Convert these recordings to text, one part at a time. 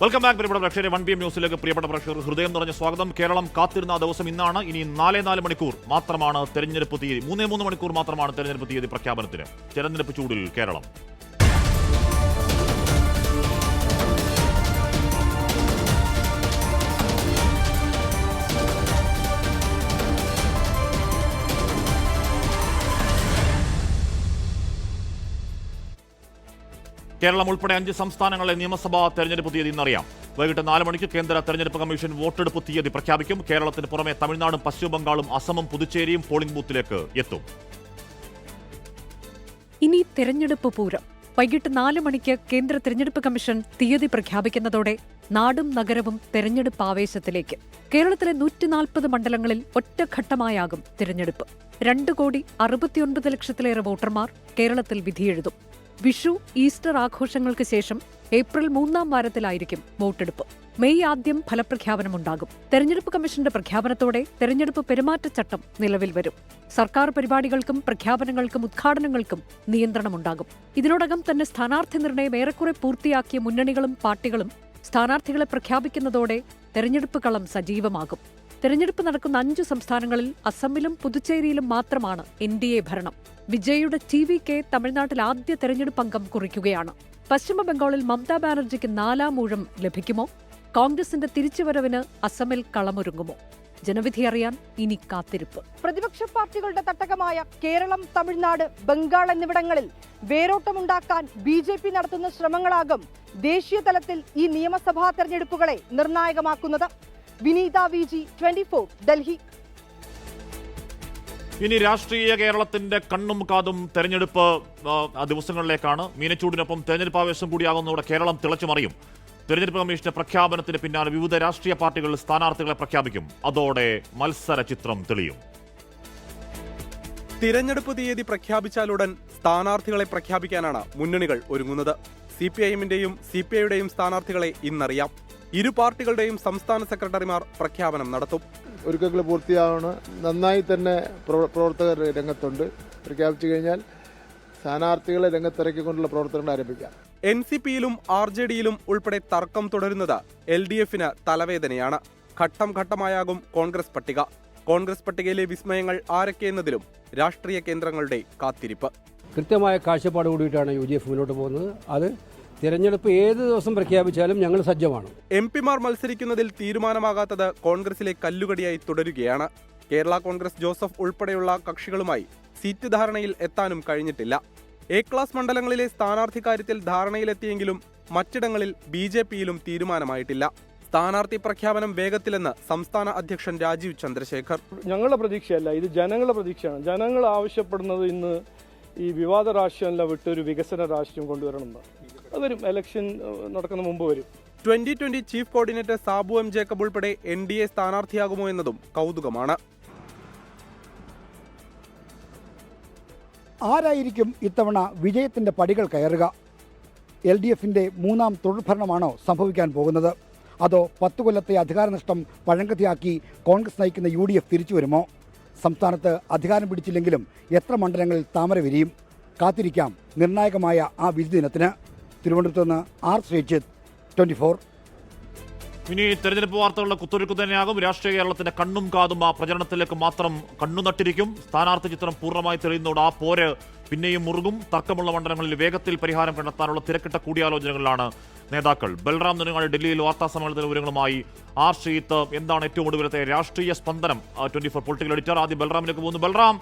Welcome back പ്രിയപ്പെട്ട പ്രേക്ഷകരെ. 1 PM ന്യൂസിലേക്ക് പ്രിയപ്പെട്ട പ്രേക്ഷകർ ഹൃദയം നിറഞ്ഞ സ്വാഗതം. കേരളം കാത്തിരുന്ന ദിവസം ഇന്നാണ്. ഇനി 4 മണിക്കൂർ മാത്രമാണ് തെരഞ്ഞെടുപ്പ് തീയതി. 3 മണിക്കൂർ മാത്രമാണ് തെരഞ്ഞെടുപ്പ് തീയതി പ്രഖ്യാപനത്തിന്. തെരഞ്ഞെടുപ്പ് ചൂടിൽ കേരളം. കേരളം ഉൾപ്പെടെ 5 സംസ്ഥാനങ്ങളിലെ നിയമസഭാ തെരഞ്ഞെടുപ്പ് തീയതി ഇന്നറിയാം. വൈകിട്ട് 4 മണിക്ക് കേന്ദ്ര തെരഞ്ഞെടുപ്പ് കമ്മീഷൻ വോട്ടെടുപ്പ് തീയതി പ്രഖ്യാപിക്കും. കേരളത്തിന് പുറമെ തമിഴ്നാടും പശ്ചിമബംഗാളും അസമും പുതുച്ചേരിയും പോളിംഗ് ബൂത്തിലേക്ക് എത്തും. ഇനി തെരഞ്ഞെടുപ്പ് പൂരം. വൈകിട്ട് 4 മണിക്ക് കേന്ദ്ര തെരഞ്ഞെടുപ്പ് കമ്മീഷൻ തീയതി പ്രഖ്യാപിക്കുന്നതോടെ നാടും നഗരവും തെരഞ്ഞെടുപ്പ് ആവേശത്തിലേക്ക്. കേരളത്തിലെ 140 മണ്ഡലങ്ങളിൽ ഒറ്റഘട്ടമായാകും തിരഞ്ഞെടുപ്പ്. 2,69,00,000 വോട്ടർമാർ കേരളത്തിൽ വിധിയെഴുതും. വിഷു, ഈസ്റ്റർ ആഘോഷങ്ങൾക്ക് ശേഷം ഏപ്രിൽ 3-ാം വാരത്തിലായിരിക്കും വോട്ടെടുപ്പ്. മെയ് ആദ്യം ഫലപ്രഖ്യാപനമുണ്ടാകും. തെരഞ്ഞെടുപ്പ് കമ്മീഷന്റെ പ്രഖ്യാപനത്തോടെ തെരഞ്ഞെടുപ്പ് പെരുമാറ്റച്ചട്ടം നിലവിൽ വരും. സർക്കാർ പരിപാടികൾക്കും പ്രഖ്യാപനങ്ങൾക്കും ഉദ്ഘാടനങ്ങൾക്കും നിയന്ത്രണമുണ്ടാകും. ഇതിനോടകം തന്നെ സ്ഥാനാർത്ഥി നിർണയം ഏറെക്കുറെ പൂർത്തിയാക്കിയ മുന്നണികളും പാർട്ടികളും സ്ഥാനാർത്ഥികളെ പ്രഖ്യാപിക്കുന്നതോടെ തെരഞ്ഞെടുപ്പ് കളം സജീവമാകും. തെരഞ്ഞെടുപ്പ് നടക്കുന്ന 5 സംസ്ഥാനങ്ങളിൽ അസമിലും പുതുച്ചേരിയിലും മാത്രമാണ് NDA ഭരണം. വിജയുടെ TVK തമിഴ്നാട്ടിൽ ആദ്യ തെരഞ്ഞെടുപ്പ് അംഗം കുറിക്കുകയാണ്. പശ്ചിമബംഗാളിൽ മമതാ ബാനർജിക്ക് 4-ാം ഊഴം ലഭിക്കുമോ? കോൺഗ്രസിന്റെ തിരിച്ചുവരവിന് അസമിൽ കളമൊരുങ്ങുമോ? ജനവിധി അറിയാൻ ഇനി കാത്തിരിപ്പ്. പ്രതിപക്ഷ പാർട്ടികളുടെ തട്ടകമായ കേരളം, തമിഴ്നാട്, ബംഗാൾ എന്നിവിടങ്ങളിൽ വേരോട്ടമുണ്ടാക്കാൻ BJP നടത്തുന്ന ശ്രമങ്ങളാകും ദേശീയ തലത്തിൽ ഈ നിയമസഭാ തെരഞ്ഞെടുപ്പുകളെ നിർണായകമാക്കുന്നത്. വിനീത VG, 24, ഡൽഹി. ഇനി രാഷ്ട്രീയ കേരളത്തിന്റെ കണ്ണും കാതും തെരഞ്ഞെടുപ്പ് ദിവസങ്ങളിലേക്കാണ്. മീനച്ചൂടിനൊപ്പം തെരഞ്ഞെടുപ്പ് ആവേശം കൂടിയാകുന്നതോടെ കേരളം തിളച്ചുമറിയും. തെരഞ്ഞെടുപ്പ് കമ്മീഷന്റെ പ്രഖ്യാപനത്തിന് പിന്നാലെ വിവിധ രാഷ്ട്രീയ പാർട്ടികൾ സ്ഥാനാർത്ഥികളെ പ്രഖ്യാപിക്കും. അതോടെ മത്സര ചിത്രം തെളിയും. തിരഞ്ഞെടുപ്പ് തീയതി പ്രഖ്യാപിച്ചാലുടൻ സ്ഥാനാർത്ഥികളെ പ്രഖ്യാപിക്കാനാണ് മുന്നണികൾ ഒരുങ്ങുന്നത്. CPIM-ന്റെയും CPI-യുടെയും സ്ഥാനാർത്ഥികളെ ഇന്നറിയാം. ഇരു പാർട്ടികളുടെയും സംസ്ഥാന സെക്രട്ടറിമാർ പ്രഖ്യാപനം നടത്തും. ഒരുക്കങ്ങൾ പൂർത്തിയാവണം. നന്നായി തന്നെ പ്രവർത്തകർ രംഗത്തുണ്ട്. പ്രഖ്യാപിച്ചു കഴിഞ്ഞാൽ സ്ഥാനാർത്ഥികളെ രംഗത്തിറക്കിക്കൊണ്ടുള്ള പ്രവർത്തനങ്ങൾ ആരംഭിക്കാം. NCP-യിലും RJD-യിലും ഉൾപ്പെടെ തർക്കം തുടരുന്നത് LDF-ന് തലവേദനയാണ്. ഘട്ടം ഘട്ടമായാകും കോൺഗ്രസ് പട്ടിക. കോൺഗ്രസ് പട്ടികയിലെ വിസ്മയങ്ങൾ ആരൊക്കെയെന്നതിലും രാഷ്ട്രീയ കേന്ദ്രങ്ങളുടെ കാത്തിരിപ്പ്. കൃത്യമായ കാഴ്ചപ്പാട് കൂടിയിട്ടാണ് UDF മുന്നോട്ട് പോകുന്നത്. അത് തിരഞ്ഞെടുപ്പ് ഏത് ദിവസം പ്രഖ്യാപിച്ചാലും ഞങ്ങൾ സജ്ജമാണ്. MP-മാർ മത്സരിക്കുന്നതിൽ തീരുമാനമാകാത്തത് കോൺഗ്രസിലെ കല്ലുകടിയായി തുടരുകയാണ്. കേരള കോൺഗ്രസ് ജോസഫ് ഉൾപ്പെടെയുള്ള കക്ഷികളുമായി സീറ്റ് ധാരണയിൽ എത്താനും കഴിഞ്ഞിട്ടില്ല. A ക്ലാസ് മണ്ഡലങ്ങളിലെ സ്ഥാനാർത്ഥി കാര്യത്തിൽ ധാരണയിലെത്തിയെങ്കിലും മറ്റിടങ്ങളിൽ BJP-യിലും തീരുമാനമായിട്ടില്ല. സ്ഥാനാർത്ഥി പ്രഖ്യാപനം വേഗത്തിലെന്ന് സംസ്ഥാന അധ്യക്ഷൻ രാജീവ് ചന്ദ്രശേഖർ. ഞങ്ങളുടെ പ്രതീക്ഷയല്ല, ഇത് ജനങ്ങളുടെ പ്രതീക്ഷയാണ്. ജനങ്ങൾ ആവശ്യപ്പെടുന്നത് ഇന്ന് ഈ വിവാദ രാഷ്ട്രീയമല്ല വിട്ടൊരു വികസന രാഷ്ട്രീയം കൊണ്ടുവരണമെന്ന്. അത് വരും, ഇലക്ഷൻ നടക്കുന്ന മുമ്പ് വരും. 2020 chief coordinator Sabu M. Jacob ഉൾപ്പെടെ NDA സ്ഥാനാർത്ഥിയാകുമോ എന്നതും കൗതുകമാണ്. ആരായിരിക്കും ഇത്തവണ വിജയത്തിന്റെ പടികൾ കയറുക? LDF-ന്റെ 3-ാം തുടർഭരണമാണോ സംഭവിക്കാൻ പോകുന്നത്? അതോ 10 കൊല്ലത്തെ അധികാരനഷ്ടം പഴങ്കഥയാക്കി കോൺഗ്രസ് നയിക്കുന്ന UDF തിരിച്ചു വരുമോ? സംസ്ഥാനത്ത് അധികാരം പിടിച്ചില്ലെങ്കിലും എത്ര മണ്ഡലങ്ങളിൽ താമര വിരിയും? കാത്തിരിക്കാം നിർണായകമായ ആ വിധി ദിനത്തിന്. തിരുവനന്തപുരത്ത് നിന്ന് R. ശ്രീജിത്ത്, 24. ഇനി തെരഞ്ഞെടുപ്പ് വാർത്തകളുടെ കുത്തൊഴുക്ക് തന്നെയാകും. രാഷ്ട്രീയ കേരളത്തിന്റെ കണ്ണും കാതും ആ പ്രചരണത്തിലേക്ക് മാത്രം കണ്ണുനട്ടിരിക്കും. സ്ഥാനാർത്ഥി ചിത്രം പൂർണ്ണമായി തെളിയുന്നതോടെ ആ പോര് പിന്നെയും മുറുകും. തർക്കമുള്ള മണ്ഡലങ്ങളിൽ വേഗത്തിൽ പരിഹാരം കണ്ടെത്താനുള്ള തിരക്കിട്ട കൂടിയാലോചനകളിലാണ് നേതാക്കൾ. ബൽറാം നുനങ്ങാട് ഡൽഹിയിൽ വാർത്താസമ്മേളനത്തിന് വിവരങ്ങളുമായി R. ശ്രീജിത്ത്. എന്താണ് ഏറ്റവും ഒടുവിലത്തെ രാഷ്ട്രീയ സ്പന്ദനം? 24 പൊളിറ്റിക്കൽ എഡിറ്റർ. ആദ്യം ബൽറാമിലേക്ക് പോകുന്നു. ബൽറാം,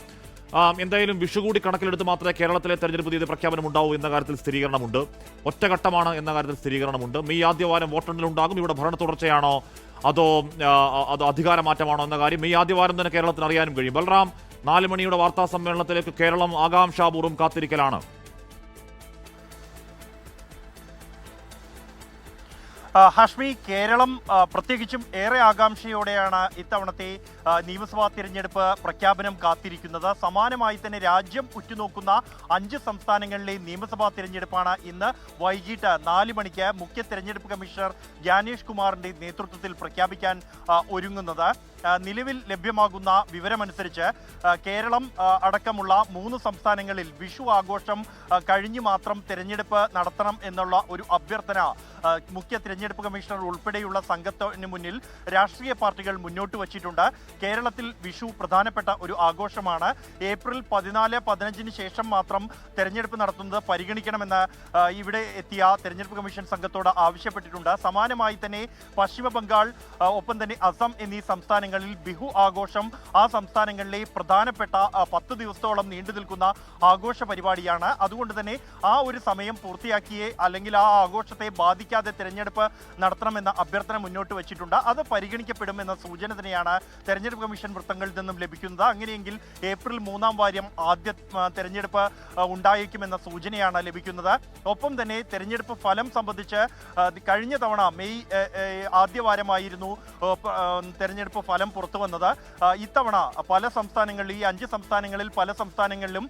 എന്തായാലും വിഷു കൂടി കണക്കിലെടുത്ത് മാത്രമേ കേരളത്തിലെ തെരഞ്ഞെടുപ്പ് തീയതി പ്രഖ്യാപനം ഉണ്ടാവൂ എന്ന കാര്യത്തിൽ സ്ഥിരീകരണമുണ്ട്. ഒറ്റഘട്ടമാണ് എന്ന കാര്യത്തിൽ സ്ഥിരീകരണമുണ്ട്. മെയ് ആദ്യവാരം വോട്ടെണ്ണലുണ്ടാകും. ഇവിടെ ഭരണ തുടർച്ചയാണോ അതോ അധികാരമാറ്റമാണോ എന്ന കാര്യം മെയ് ആദ്യവാരം തന്നെ കേരളത്തിന് അറിയാനും കഴിയും. ബൽറാം, 4 മണിയുടെ വാർത്താ സമ്മേളനത്തിലേക്ക് കേരളം ആകാംക്ഷാപൂർവ്വം കാത്തിരിക്കലാണ്. ഹാഷ്മി, കേരളം പ്രത്യേകിച്ചും ഏറെ ആകാംക്ഷയോടെയാണ് ഇത്തവണത്തെ നിയമസഭാ തിരഞ്ഞെടുപ്പ് പ്രഖ്യാപനം കാത്തിരിക്കുന്നത്. സമാനമായി തന്നെ രാജ്യം ഉറ്റുനോക്കുന്ന 5 സംസ്ഥാനങ്ങളിലെ നിയമസഭാ തിരഞ്ഞെടുപ്പാണ് ഇന്ന് വൈകിട്ട് 4 മണിക്ക് മുഖ്യ തെരഞ്ഞെടുപ്പ് കമ്മീഷണർ ജ്ഞാനേഷ് കുമാറിന്റെ നേതൃത്വത്തിൽ പ്രഖ്യാപിക്കാൻ ഒരുങ്ങുന്നത്. നിലവിൽ ലഭ്യമാകുന്ന വിവരമനുസരിച്ച് കേരളം അടക്കമുള്ള 3 സംസ്ഥാനങ്ങളിൽ വിഷു ആഘോഷം കഴിഞ്ഞു മാത്രം തെരഞ്ഞെടുപ്പ് നടത്തണം എന്നുള്ള ഒരു അഭ്യർത്ഥന മുഖ്യ തിരഞ്ഞെടുപ്പ് കമ്മീഷണർ ഉൾപ്പെടെയുള്ള സംഘത്തിന് മുന്നിൽ രാഷ്ട്രീയ പാർട്ടികൾ മുന്നോട്ട് വച്ചിട്ടുണ്ട്. കേരളത്തിൽ വിഷു പ്രധാനപ്പെട്ട ഒരു ആഘോഷമാണ്. ഏപ്രിൽ 14-15 ശേഷം മാത്രം തെരഞ്ഞെടുപ്പ് നടത്തുന്നത് പരിഗണിക്കണമെന്ന് ഇവിടെ എത്തിയ തെരഞ്ഞെടുപ്പ് കമ്മീഷൻ സംഘത്തോട് ആവശ്യപ്പെട്ടിട്ടുണ്ട്. സമാനമായി തന്നെ പശ്ചിമ ബംഗാൾ ഒപ്പം തന്നെ അസം എന്നീ സംസ്ഥാനങ്ങളിൽ ബിഹു ആഘോഷം ആ സംസ്ഥാനങ്ങളിലെ പ്രധാനപ്പെട്ട 10 ദിവസത്തോളം നീണ്ടു നിൽക്കുന്ന ആഘോഷ പരിപാടിയാണ്. അതുകൊണ്ട് തന്നെ ആ ഒരു സമയം പൂർത്തിയാക്കിയേ അല്ലെങ്കിൽ ആ ആഘോഷത്തെ ബാധിക്കാതെ തെരഞ്ഞെടുപ്പ് നടത്തണമെന്ന അഭ്യർത്ഥന മുന്നോട്ട് വച്ചിട്ടുണ്ട്. അത് പരിഗണിക്കപ്പെടുമെന്ന സൂചന തന്നെയാണ് തെരഞ്ഞെടുപ്പ് കമ്മീഷൻ വൃത്തങ്ങളിൽ നിന്നും ലഭിക്കുന്നത്. അങ്ങനെയെങ്കിൽ ഏപ്രിൽ 3-ാം വാരം ആദ്യ തെരഞ്ഞെടുപ്പ് ഉണ്ടായേക്കുമെന്ന സൂചനയാണ് ലഭിക്കുന്നത്. ഒപ്പം തന്നെ തെരഞ്ഞെടുപ്പ് ഫലം സംബന്ധിച്ച് കഴിഞ്ഞ തവണ മെയ് ആദ്യവാരമായിരുന്നു തെരഞ്ഞെടുപ്പ് ഫലം പുറത്തു വന്നത്. ഇത്തവണ പല സംസ്ഥാനങ്ങളിൽ ഈ 5 സംസ്ഥാനങ്ങളിൽ പല സംസ്ഥാനങ്ങളിലും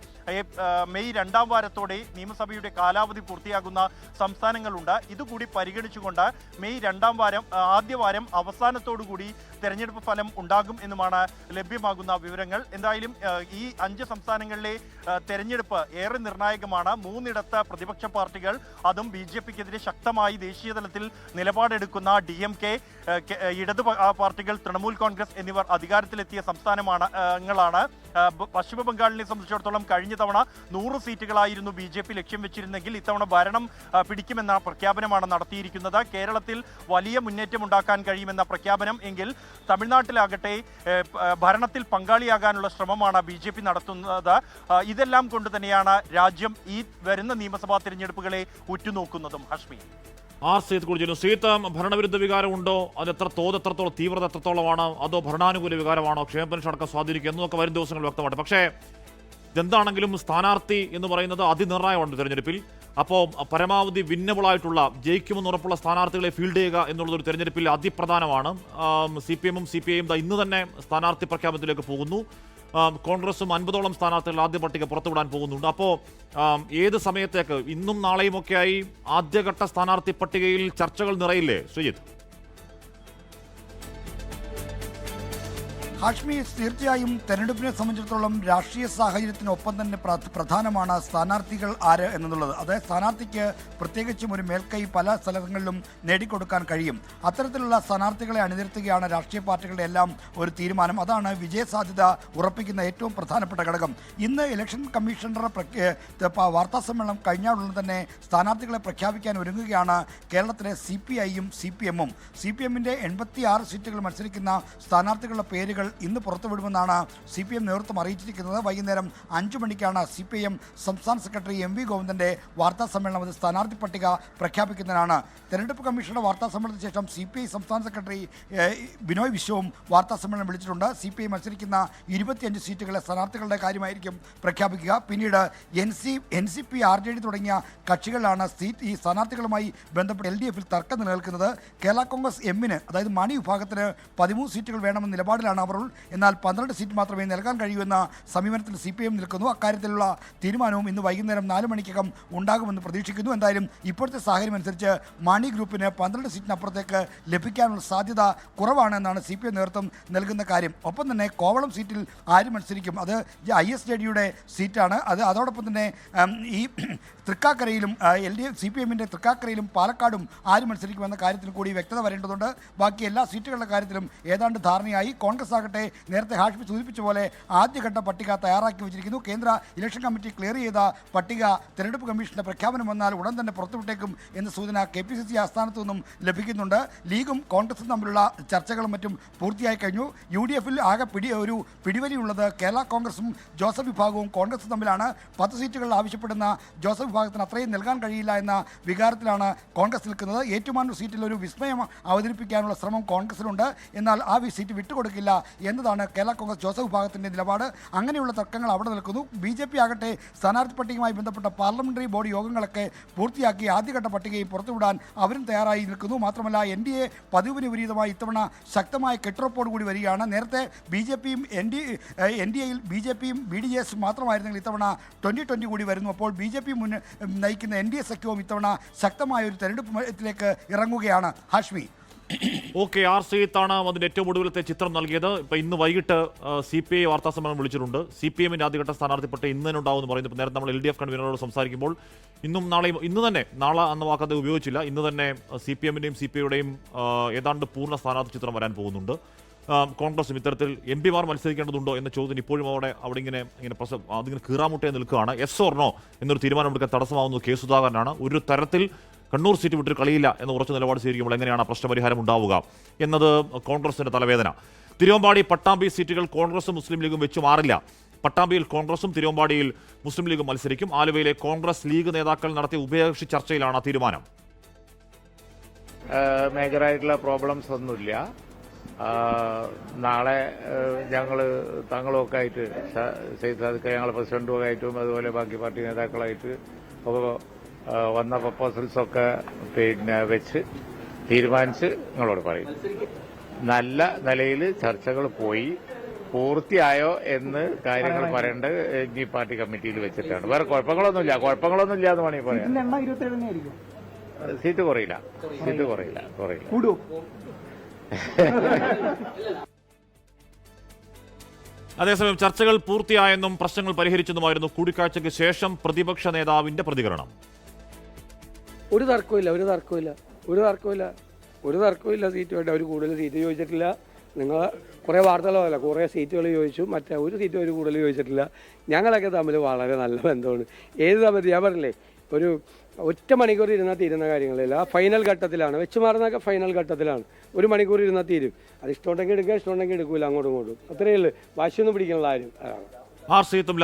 മെയ് 2-ാം വാരത്തോടെ നിയമസഭയുടെ കാലാവധി പൂർത്തിയാകുന്ന സംസ്ഥാനങ്ങളുണ്ട്. ഇതുകൂടി പരിഗണിച്ചുകൊണ്ട് മെയ് 2-ാം വാരം ആദ്യവാരം അവസാനത്തോടുകൂടി തെരഞ്ഞെടുപ്പ് ഫലം ഉണ്ടാകും എന്നുമാണ് ലഭ്യമാകുന്ന വിവരങ്ങൾ. എന്തായാലും ഈ 5 സംസ്ഥാനങ്ങളിലെ തെരഞ്ഞെടുപ്പ് ഏറെ നിർണായകമാണ്. 3 പ്രതിപക്ഷ പാർട്ടികൾ അതും BJPക്കെതിരെ ശക്തമായി ദേശീയ തലത്തിൽ നിലപാടെടുക്കുന്ന DMK, ഇടത് പാർട്ടികൾ, തൃണമൂൽ കോൺഗ്രസ് എന്നിവർ അധികാരത്തിലെത്തിയ സംസ്ഥാനങ്ങളാണ്. പശ്ചിമ ബംഗാളിനെ സംബന്ധിച്ചിടത്തോളം കഴിഞ്ഞ തവണ 100 സീറ്റുകളായിരുന്നു BJP ലക്ഷ്യം വെച്ചിരുന്നെങ്കിൽ ഇത്തവണ ഭരണം പിടിക്കുമെന്ന പ്രഖ്യാപനമാണ് നടത്തിയിരിക്കുന്നത്. കേരളത്തിൽ വലിയ മുന്നേറ്റം ഉണ്ടാക്കാൻ കഴിയുമെന്ന പ്രഖ്യാപനം എങ്കിൽ തമിഴ്നാട്ടിലാകട്ടെ ഭരണത്തിൽ പങ്കാളിയാകാനുള്ള ശ്രമമാണ് BJP നടത്തുന്നത്. ഇതെല്ലാം കൊണ്ട് തന്നെയാണ് രാജ്യം ഈ വരുന്ന നിയമസഭാ തിരഞ്ഞെടുപ്പുകളെ ഉറ്റുനോക്കുന്നതും. ഹഷ്മി, സീത്ത് കൂടി ചെയ്യുന്നു. സീത്ത്, ഭരണവിരുദ്ധ വികാരമുണ്ടോ? അത് എത്രത്തോളം തീവ്രത എത്രത്തോളമാണ്? അതോ ഭരണാനുകൂല വികാരമാണോ ക്ഷേമ പെൻഷൻ അടക്കം സ്വാധീനിക്കുക എന്നൊക്കെ വരും ദിവസങ്ങൾ വ്യക്തമായിട്ട്. പക്ഷേ എന്താണെങ്കിലും സ്ഥാനാർത്ഥി എന്ന് പറയുന്നത് അതിനിർണായകമാണ് തെരഞ്ഞെടുപ്പിൽ. അപ്പോൾ പരമാവധി വിന്നബിളായിട്ടുള്ള ജയിക്കുമെന്ന് ഉറപ്പുള്ള സ്ഥാനാർത്ഥികളെ ഫീൽഡ് ചെയ്യുക എന്നുള്ളതൊരു തെരഞ്ഞെടുപ്പിൽ അതിപ്രധാനമാണ്. CPM-ഉം CPI-യും ഇന്ന് തന്നെ സ്ഥാനാർത്ഥി പ്രഖ്യാപനത്തിലേക്ക് പോകുന്നു. കോൺഗ്രസും 50ഓളം സ്ഥാനാർത്ഥികൾ ആദ്യ പട്ടിക പുറത്തുവിടാൻ പോകുന്നുണ്ട്. അപ്പോൾ ഏത് സമയത്തേക്ക് ഇന്നും നാളെയുമൊക്കെയായി ആദ്യഘട്ട സ്ഥാനാർത്ഥി പട്ടികയിൽ ചർച്ചകൾ നിറയില്ലേ ശ്രീജിത്ത്? ഹാഷ്മി, തീർച്ചയായും തെരഞ്ഞെടുപ്പിനെ സംബന്ധിച്ചിടത്തോളം രാഷ്ട്രീയ സാഹചര്യത്തിനൊപ്പം തന്നെ പ്രധാനമാണ് സ്ഥാനാർത്ഥികൾ ആര് എന്നുള്ളത്. അതായത് സ്ഥാനാർത്ഥിക്ക് പ്രത്യേകിച്ചും ഒരു മേൽക്കൈ പല സ്ഥലങ്ങളിലും നേടിക്കൊടുക്കാൻ കഴിയും. അത്തരത്തിലുള്ള സ്ഥാനാർത്ഥികളെ അണിനിരത്തുകയാണ് രാഷ്ട്രീയ പാർട്ടികളുടെ എല്ലാം ഒരു തീരുമാനം. അതാണ് വിജയസാധ്യത ഉറപ്പിക്കുന്ന ഏറ്റവും പ്രധാനപ്പെട്ട ഘടകം. ഇന്ന് ഇലക്ഷൻ കമ്മീഷണറുടെ വാർത്താസമ്മേളനം കഴിഞ്ഞാലുടൻ തന്നെ സ്ഥാനാർത്ഥികളെ പ്രഖ്യാപിക്കാൻ ഒരുങ്ങുകയാണ് കേരളത്തിലെ CPI-യും CPM-ഉം. CPM-ന്റെ 86 സീറ്റുകൾ മത്സരിക്കുന്ന സ്ഥാനാർത്ഥികളുടെ പേരുകൾ ഇന്ന് പുറത്തുവിടുമെന്നാണ് CPM നേതൃത്വം അറിയിച്ചിരിക്കുന്നത്. വൈകുന്നേരം 5 മണിക്കാണ് CPM സംസ്ഥാന സെക്രട്ടറി MV ഗോവിന്ദന്റെ വാർത്താ സമ്മേളനം. അത് സ്ഥാനാർത്ഥി പട്ടിക പ്രഖ്യാപിക്കുന്നതിനാണ്. തെരഞ്ഞെടുപ്പ് കമ്മീഷന്റെ വാർത്താ സമ്മേളനത്തിന് ശേഷം CPI സംസ്ഥാന സെക്രട്ടറി ബിനോയ് വിശ്വവും വാർത്താ സമ്മേളനം വിളിച്ചിട്ടുണ്ട്. CPI മത്സരിക്കുന്ന 25 സീറ്റുകളെ സ്ഥാനാർത്ഥികളുടെ കാര്യമായിരിക്കും പ്രഖ്യാപിക്കുക. പിന്നീട് NCP, RJD തുടങ്ങിയ കക്ഷികളാണ് ഈ സ്ഥാനാർത്ഥികളുമായി ബന്ധപ്പെട്ട് LDF-ൽ തർക്കം നിലനിൽക്കുന്നത്. കേരള കോൺഗ്രസ് M-ന്, അതായത് മാണി വിഭാഗത്തിന് 13 സീറ്റുകൾ വേണമെന്ന നിലപാടിലാണ് അവർ. എന്നാൽ 12 സീറ്റ് മാത്രമേ നൽകാൻ കഴിയൂ എന്ന സമീപനത്തിൽ CPM നിൽക്കുന്നു. അക്കാര്യത്തിലുള്ള തീരുമാനവും ഇന്ന് വൈകുന്നേരം 4 മണിക്കകം ഉണ്ടാകുമെന്ന് പ്രതീക്ഷിക്കുന്നു. എന്തായാലും ഇപ്പോഴത്തെ സാഹചര്യം അനുസരിച്ച് മാണി ഗ്രൂപ്പിന് 12 സീറ്റിനപ്പുറത്തേക്ക് ലഭിക്കാനുള്ള സാധ്യത കുറവാണെന്നാണ് CPM നേതൃത്വം നൽകുന്ന കാര്യം. ഒപ്പം തന്നെ കോവളം സീറ്റിൽ ആര് മത്സരിക്കും? അത് ISJD-യുടെ സീറ്റാണ്. അതോടൊപ്പം തന്നെ ഈ തൃക്കാക്കരയിലും CPM-ന്റെ തൃക്കാക്കരയിലും പാലക്കാടും ആര് മത്സരിക്കുമെന്ന കാര്യത്തിൽ കൂടി വ്യക്തത വരേണ്ടതുണ്ട്. ബാക്കി എല്ലാ സീറ്റുകളുടെ കാര്യത്തിലും ഏതാണ്ട് ധാരണയായി. കോൺഗ്രസ് ആകട്ടെ നേരത്തെ ഹാഷ്മി സൂചിപ്പിച്ച പോലെ ആദ്യഘട്ട പട്ടിക തയ്യാറാക്കി വെച്ചിരിക്കുന്നു. കേന്ദ്ര ഇലക്ഷൻ കമ്മിറ്റി ക്ലിയർ ചെയ്ത പട്ടിക തെരഞ്ഞെടുപ്പ് കമ്മീഷന്റെ പ്രഖ്യാപനം വന്നാൽ ഉടൻ തന്നെ പുറത്തുവിട്ടേക്കും എന്ന സൂചന KPCC ആസ്ഥാനത്തു നിന്നും ലഭിക്കുന്നുണ്ട്. ലീഗും കോൺഗ്രസും തമ്മിലുള്ള ചർച്ചകളും മറ്റും പൂർത്തിയായി കഴിഞ്ഞു. UDF-ൽ ആകെ ഒരു പിടിവലിയുള്ളത് കേരള കോൺഗ്രസും ജോസഫ് വിഭാഗവും കോൺഗ്രസും തമ്മിലാണ്. 10 സീറ്റുകൾ ആവശ്യപ്പെടുന്ന ജോസഫ് വിഭാഗത്തിന് അത്രയും നൽകാൻ കഴിയില്ല എന്ന വികാരത്തിലാണ് കോൺഗ്രസ് നിൽക്കുന്നത്. ഏറ്റുമാനൂർ സീറ്റിൽ ഒരു വിസ്മയം അവതരിപ്പിക്കാനുള്ള ശ്രമം കോൺഗ്രസിലുണ്ട്. എന്നാൽ ആ സീറ്റ് വിട്ടുകൊടുക്കില്ല എന്നതാണ് കേരള കോൺഗ്രസ് ജോസഫ് വിഭാഗത്തിൻ്റെ നിലപാട്. അങ്ങനെയുള്ള തർക്കങ്ങൾ അവിടെ നിൽക്കുന്നു. BJP ആകട്ടെ സ്ഥാനാർത്ഥി പട്ടികയുമായി ബന്ധപ്പെട്ട പാർലമെന്ററി ബോർഡ് യോഗങ്ങളൊക്കെ പൂർത്തിയാക്കി ആദ്യഘട്ട പട്ടികയിൽ പുറത്തുവിടാൻ അവരും തയ്യാറായി നിൽക്കുന്നു. മാത്രമല്ല NDA പതിവിന് വിപരീതമായി ഇത്തവണ ശക്തമായ കെട്ടുറപ്പോട് കൂടി വരികയാണ്. നേരത്തെ BJP-യും NDA-യിൽ BJP-യും BDS മാത്രമായിരുന്നെങ്കിൽ ഇത്തവണ 2020 കൂടി വരുന്നു. അപ്പോൾ BJP നയിക്കുന്ന NDA സഖ്യവും ഇത്തവണ ശക്തമായ ഒരു തെരഞ്ഞെടുപ്പിലേക്ക് ഇറങ്ങുകയാണ്. ഹാഷ്മി, ഓക്കെ, ആർ ശ്രീത്താണ് അതിന്റെ ഏറ്റവും ഒടുവിലത്തെ ചിത്രം നൽകിയത്. ഇപ്പൊ ഇന്ന് വൈകിട്ട് CPI വാർത്താ സമ്മേളനം വിളിച്ചിട്ടുണ്ട്. CPM-ന്റെ ആദ്യഘട്ട സ്ഥാനാർത്ഥിപ്പെട്ട് ഇന്ന് തന്നെ ഉണ്ടാവും എന്ന് പറയുന്നത്. നേരത്തെ നമ്മൾ LDF കൺവീനറോട് സംസാരിക്കുമ്പോൾ ഇന്നും നാളെയും, ഇന്ന് തന്നെ, നാളെ എന്ന വാക്കത് ഉപയോഗിച്ചില്ല, ഇന്ന് തന്നെ CPM-ന്റെയും CPI-യുടെയും ഏതാണ്ട് പൂർണ്ണ സ്ഥാനാർത്ഥി ചിത്രം വരാൻ പോകുന്നുണ്ട്. കോൺഗ്രസും ഇത്തരത്തിൽ MP-മാർ മത്സരിക്കേണ്ടതുണ്ടോ എന്ന ചോദ്യം ഇപ്പോഴും അവിടെ ഇങ്ങനെ അതിങ്ങനെ കീറാമുട്ടയെ നിൽക്കുകയാണ്. യെസ് ഓർ നോ എന്നൊരു തീരുമാനമെടുക്കാൻ തടസ്സമാവുന്നത് കെ സുധാകരനാണ്. ഒരു തരത്തിൽ കണ്ണൂർ സീറ്റ് വിട്ടൊരു കളിയില്ല എന്ന ഉറച്ച നിലപാട് സ്വീകരിക്കുമ്പോൾ എങ്ങനെയാണ് പ്രശ്നപരിഹാരം ഉണ്ടാവുക എന്നത് കോൺഗ്രസിന്റെ തലവേദന. തിരുവമ്പാടി പട്ടാമ്പി സീറ്റുകൾ കോൺഗ്രസും മുസ്ലിം ലീഗും വെച്ചു മാറില്ല. പട്ടാമ്പിയിൽ കോൺഗ്രസും തിരുവമ്പാടിയിൽ മുസ്ലിം ലീഗും മത്സരിക്കും. ആലുവയിലെ കോൺഗ്രസ് ലീഗ് നേതാക്കൾ നടത്തിയ ഉഭയകക്ഷി ചർച്ചയിലാണ് തീരുമാനം. മേജറായിട്ടുള്ള പ്രോബ്ലംസ് ഒന്നുമില്ല. നാളെ ഞങ്ങൾ തങ്ങളുമൊക്കെ ആയിട്ട് സെയ്ദ് സാദിഖ് ഞങ്ങൾ പ്രസിഡന്റുമൊക്കെ ആയിട്ടും അതുപോലെ ബാക്കി പാർട്ടി നേതാക്കളായിട്ട് വന്ന പ്രപ്പോസൽസൊക്കെ വെച്ച് തീരുമാനിച്ച് നിങ്ങളോട് പറയും. നല്ല നിലയിൽ ചർച്ചകൾ പോയി പൂർത്തിയായോ എന്ന് കാര്യങ്ങൾ പറയേണ്ടത് ഈ പാർട്ടി കമ്മിറ്റിയിൽ വെച്ചിട്ടാണ്. വേറെ കുഴപ്പങ്ങളൊന്നുമില്ല എന്ന് വേണമെങ്കിൽ പറയാം. സീറ്റ് കുറയില്ല. അതേസമയം ചർച്ചകൾ പൂർത്തിയായെന്നും പ്രശ്നങ്ങൾ പരിഹരിച്ചെന്നുമായിരുന്നു കൂടിക്കാഴ്ചയ്ക്ക് ശേഷം പ്രതിപക്ഷ നേതാവിന്റെ പ്രതികരണം. ഒരു തർക്കമില്ല സീറ്റ് വേണ്ട. അവർ കൂടുതൽ സീറ്റ് ചോദിച്ചിട്ടില്ല. നിങ്ങൾ കുറേ വാർത്തകളല്ല, കുറേ സീറ്റുകൾ ചോദിച്ചു, മറ്റേ ഒരു സീറ്റ് അവർ കൂടുതൽ ചോദിച്ചിട്ടില്ല. ഞങ്ങളൊക്കെ തമ്മിൽ വളരെ നല്ല ബന്ധമാണ്. ഏത് സമയത്ത് ഞാൻ പറഞ്ഞില്ലേ, ഒരു ഒറ്റ മണിക്കൂർ ഇരുന്നാൽ തീരുന്ന കാര്യങ്ങളില്ല. ആ ഫൈനൽ ഘട്ടത്തിലാണ്, വെച്ച് മാറുന്നതൊക്കെ ഫൈനൽ ഘട്ടത്തിലാണ്. ഒരു മണിക്കൂർ ഇരുന്നാൽ തീരും. അത് ഇഷ്ടമുണ്ടെങ്കിൽ എടുക്കുക, ഇഷ്ടമുണ്ടെങ്കിൽ എടുക്കൂല, അങ്ങോട്ടും ഇങ്ങോട്ടും. അത്രയേ ഉള്ളൂ. വാശിയൊന്നും പിടിക്കാനുള്ള ആരും. ആർ സീത്തും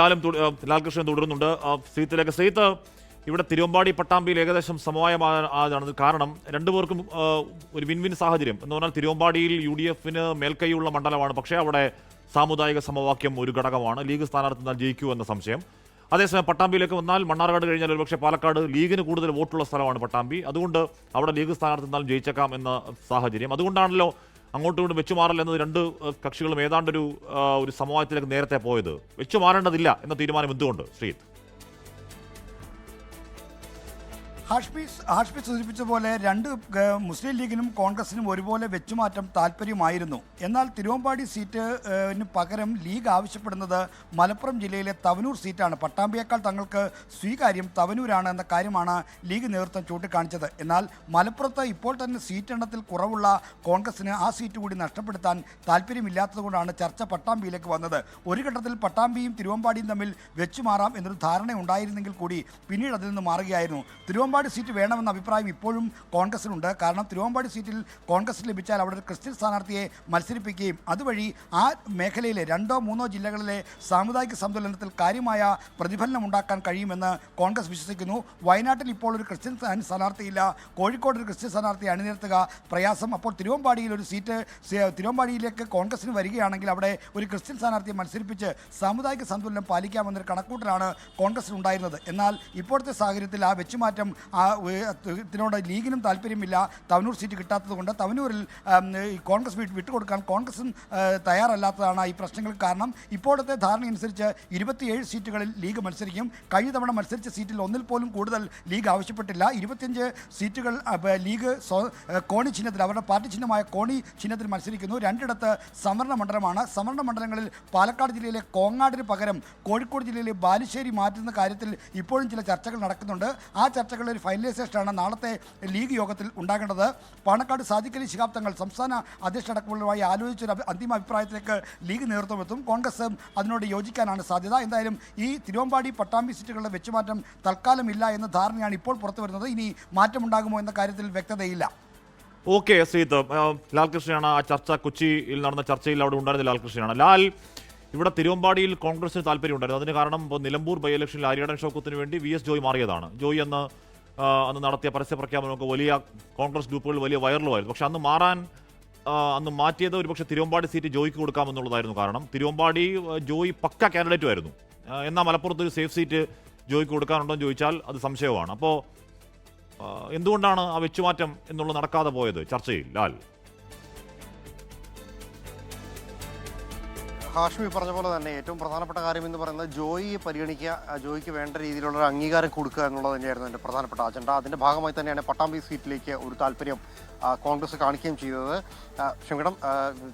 ലാൽകൃഷ്ണൻ തുടരുന്നുണ്ട്. സീത്തിലേക്ക് സീത്ത്, ഇവിടെ തിരുവമ്പാടി പട്ടാമ്പിയിൽ ഏകദേശം സമവായമാണ്. കാരണം രണ്ടുപേർക്കും ഒരു വിൻ സാഹചര്യം എന്ന് പറഞ്ഞാൽ തിരുവമ്പാടിയിൽ UDF-ന് മേൽക്കൈയുള്ള മണ്ഡലമാണ്. പക്ഷേ അവിടെ സാമുദായിക സമവാക്യം ഒരു ഘടകമാണ്. ലീഗ് സ്ഥാനാർത്ഥി ജയിക്കൂ എന്ന സംശയം. അതേസമയം പട്ടാമ്പിയിലേക്ക് വന്നാൽ മണ്ണാർക്കാട് കഴിഞ്ഞാൽ ഒരുപക്ഷെ പാലക്കാട് ലീഗിന് കൂടുതൽ വോട്ടുള്ള സ്ഥലമാണ് പട്ടാമ്പി. അതുകൊണ്ട് അവിടെ ലീഗ് സ്ഥാനാർത്ഥി ജയിച്ചേക്കാം എന്ന സാഹചര്യം. അതുകൊണ്ടാണല്ലോ അങ്ങോട്ടും ഇങ്ങോട്ടും വെച്ചുമാറൽ എന്നത് രണ്ട് കക്ഷികളും ഏതാണ്ടൊരു സമവായത്തിലേക്ക് നേരത്തെ പോയത്. വെച്ചുമാറേണ്ടതില്ല എന്ന തീരുമാനം എന്തുകൊണ്ട് ശ്രീത്? ഹാഷ്മി സൂചിപ്പിച്ച പോലെ രണ്ട് മുസ്ലിം ലീഗിനും കോൺഗ്രസിനും ഒരുപോലെ വെച്ചുമാറ്റം താല്പര്യമായിരുന്നു. എന്നാൽ തിരുവമ്പാടി സീറ്റിന് പകരം ലീഗ് ആവശ്യപ്പെടുന്നത് മലപ്പുറം ജില്ലയിലെ തവനൂർ സീറ്റാണ്. പട്ടാമ്പിയേക്കാൾ തങ്ങൾക്ക് സ്വീകാര്യം തവനൂരാണ് എന്ന കാര്യമാണ് ലീഗ് നേതൃത്വം ചൂണ്ടിക്കാണിച്ചത്. എന്നാൽ മലപ്പുറത്ത് ഇപ്പോൾ തന്നെ സീറ്റ് എണ്ണത്തിൽ കുറവുള്ള കോൺഗ്രസിന് ആ സീറ്റ് കൂടി നഷ്ടപ്പെടുത്താൻ താല്പര്യമില്ലാത്തതുകൊണ്ടാണ് ചർച്ച പട്ടാമ്പിയിലേക്ക് വന്നത്. ഒരു ഘട്ടത്തിൽ പട്ടാമ്പിയും തിരുവമ്പാടിയും തമ്മിൽ വെച്ചുമാറാം എന്നൊരു ധാരണ ഉണ്ടായിരുന്നെങ്കിൽ കൂടി പിന്നീട് അതിൽ നിന്ന് മാറുകയായിരുന്നു. തിരുവമ്പാടി സീറ്റ് വേണമെന്ന അഭിപ്രായം ഇപ്പോഴും കോൺഗ്രസിനുണ്ട്. കാരണം തിരുവമ്പാടി സീറ്റിൽ കോൺഗ്രസ് ലഭിച്ചാൽ അവിടെ ഒരു ക്രിസ്ത്യൻ സ്ഥാനാർത്ഥിയെ മത്സരിപ്പിക്കുകയും അതുവഴി ആ മേഖലയിലെ 2-3 ജില്ലകളിലെ സാമുദായിക സന്തുലനത്തിൽ കാര്യമായ പ്രതിഫലനം ഉണ്ടാക്കാൻ കഴിയുമെന്ന് കോൺഗ്രസ് വിശ്വസിക്കുന്നു. വയനാട്ടിൽ ഇപ്പോൾ ഒരു ക്രിസ്ത്യൻ സ്ഥാനാർത്ഥിയില്ല. കോഴിക്കോട് ഒരു ക്രിസ്ത്യൻ സ്ഥാനാർത്ഥിയെ അണിനിരത്തുക പ്രയാസം. അപ്പോൾ തിരുവമ്പാടിയിൽ ഒരു സീറ്റ് തിരുവമ്പാടിയിലേക്ക് കോൺഗ്രസിന് വരികയാണെങ്കിൽ അവിടെ ഒരു ക്രിസ്ത്യൻ സ്ഥാനാർത്ഥിയെ മത്സരിപ്പിച്ച് സാമുദായിക സന്തുലനം പാലിക്കാമെന്നൊരു കണക്കൂട്ടലാണ് കോൺഗ്രസിനുണ്ടായിരുന്നത്. എന്നാൽ ഇപ്പോഴത്തെ സാഹചര്യത്തിൽ ആ വെച്ചുമാറ്റം ഇതിനോട് ലീഗിനും താല്പര്യമില്ല. തവനൂർ സീറ്റ് കിട്ടാത്തതുകൊണ്ട് തവനൂരിൽ കോൺഗ്രസ് വിട്ടുകൊടുക്കാൻ കോൺഗ്രസും തയ്യാറല്ലാത്തതാണ് ഈ പ്രശ്നങ്ങൾക്ക് കാരണം. ഇപ്പോഴത്തെ ധാരണയനുസരിച്ച് 27 സീറ്റുകളിൽ ലീഗ് മത്സരിക്കും. കഴിഞ്ഞ തവണ മത്സരിച്ച സീറ്റിൽ ഒന്നിൽ പോലും കൂടുതൽ ലീഗ് ആവശ്യപ്പെട്ടില്ല. 25 സീറ്റുകൾ ലീഗ് കോണി ചിഹ്നത്തിൽ, അവരുടെ പാർട്ടി ചിഹ്നമായ കോണി ചിഹ്നത്തിൽ മത്സരിക്കുന്നു. 2 ഇടത്ത് സംവരണ മണ്ഡലമാണ്. സംവരണ മണ്ഡലങ്ങളിൽ പാലക്കാട് ജില്ലയിലെ കോങ്ങാടിന് പകരം കോഴിക്കോട് ജില്ലയിലെ ബാലുശ്ശേരി മാറ്റുന്ന കാര്യത്തിൽ ഇപ്പോഴും ചില ചർച്ചകൾ നടക്കുന്നുണ്ട്. ആ ചർച്ചകളുടെ ഒരു ഫൈനലൈസേഷനാണ് നാളത്തെ ലീഗ് യോഗത്തിൽ ഉണ്ടാകേണ്ടത്. പാണക്കാട് സാദിഖ് അലി ശിഹാബ് തങ്ങൾ സംസ്ഥാന അധ്യക്ഷനടക്കമുള്ളവരുമായി ആലോചിച്ചൊരു അന്തിമ അഭിപ്രായത്തിലേക്ക് ലീഗ് നേതൃത്വം എത്തും. കോൺഗ്രസ് അതിനോട് യോജിക്കാനാണ് സാധ്യത. എന്തായാലും ഈ തിരുവമ്പാടി പട്ടാമ്പി സീറ്റുകളുടെ വെച്ചുമാറ്റം തൽക്കാലമില്ല എന്ന ധാരണയാണ് ഇപ്പോൾ പുറത്തു വരുന്നത്. ഇനി മാറ്റമുണ്ടാകുമോ എന്ന കാര്യത്തിൽ വ്യക്തതയില്ല. ഓക്കെ ശ്രീത്, ലാൽകൃഷ്ണനാണ് ആ ചർച്ച, കൊച്ചിയിൽ നടന്ന ചർച്ചയിൽ അവിടെ ഉണ്ടായിരുന്ന ലാൽകൃഷ്ണനാണ്. ലാൽ, ഇവിടെ തിരുവമ്പാടിയിൽ കോൺഗ്രസിന് താല്പര്യമുണ്ടായിരുന്നു. അതിന് കാരണം നിലമ്പൂർ ബൈ ഇലക്ഷനിൽ ആര്യാടൻ ഷൗക്കത്തിന് വേണ്ടി VS ജോയ് മാറിയതാണ്. ജോയ് അന്ന് നടത്തിയ പരസ്യ പ്രഖ്യാപനമൊക്കെ വലിയ കോൺഗ്രസ് ഗ്രൂപ്പുകൾ വലിയ വൈറലുമായിരുന്നു. പക്ഷെ അന്ന് മാറ്റിയത് ഒരുപക്ഷെ തിരുവമ്പാടി സീറ്റ് ജോയ്ക്ക് കൊടുക്കാമെന്നുള്ളതായിരുന്നു. കാരണം തിരുവമ്പാടി ജോയ് പക്ക കാൻഡിഡേറ്റും ആയിരുന്നു. എന്നാൽ മലപ്പുറത്ത് ഒരു സേഫ് സീറ്റ് ജോയ്ക്ക് കൊടുക്കാനുണ്ടോ എന്ന് ചോദിച്ചാൽ അത് സംശയമാണ്. അപ്പോൾ എന്തുകൊണ്ടാണ് ആ വെച്ചുമാറ്റം എന്നുള്ളത് നടക്കാതെ പോയത് ചർച്ചയിൽ? ലാൽ, ഹാഷ്മി പറഞ്ഞ പോലെ തന്നെ ഏറ്റവും പ്രധാനപ്പെട്ട കാര്യം എന്ന് പറയുന്നത് ജോയിയെ പരിഗണിക്കുക, ജോയിക്ക് വേണ്ട രീതിയിലുള്ള ഒരു അംഗീകാരം കൊടുക്കുക എന്നുള്ളത് തന്നെയായിരുന്നു എൻ്റെ പ്രധാനപ്പെട്ട അജണ്ട. അതിൻ്റെ ഭാഗമായി തന്നെയാണ് പട്ടാമ്പി സീറ്റിലേക്ക് ഒരു താല്പര്യം കോൺഗ്രസ് കാണിക്കുകയും ചെയ്തത്. ക്ഷമിക്കണം,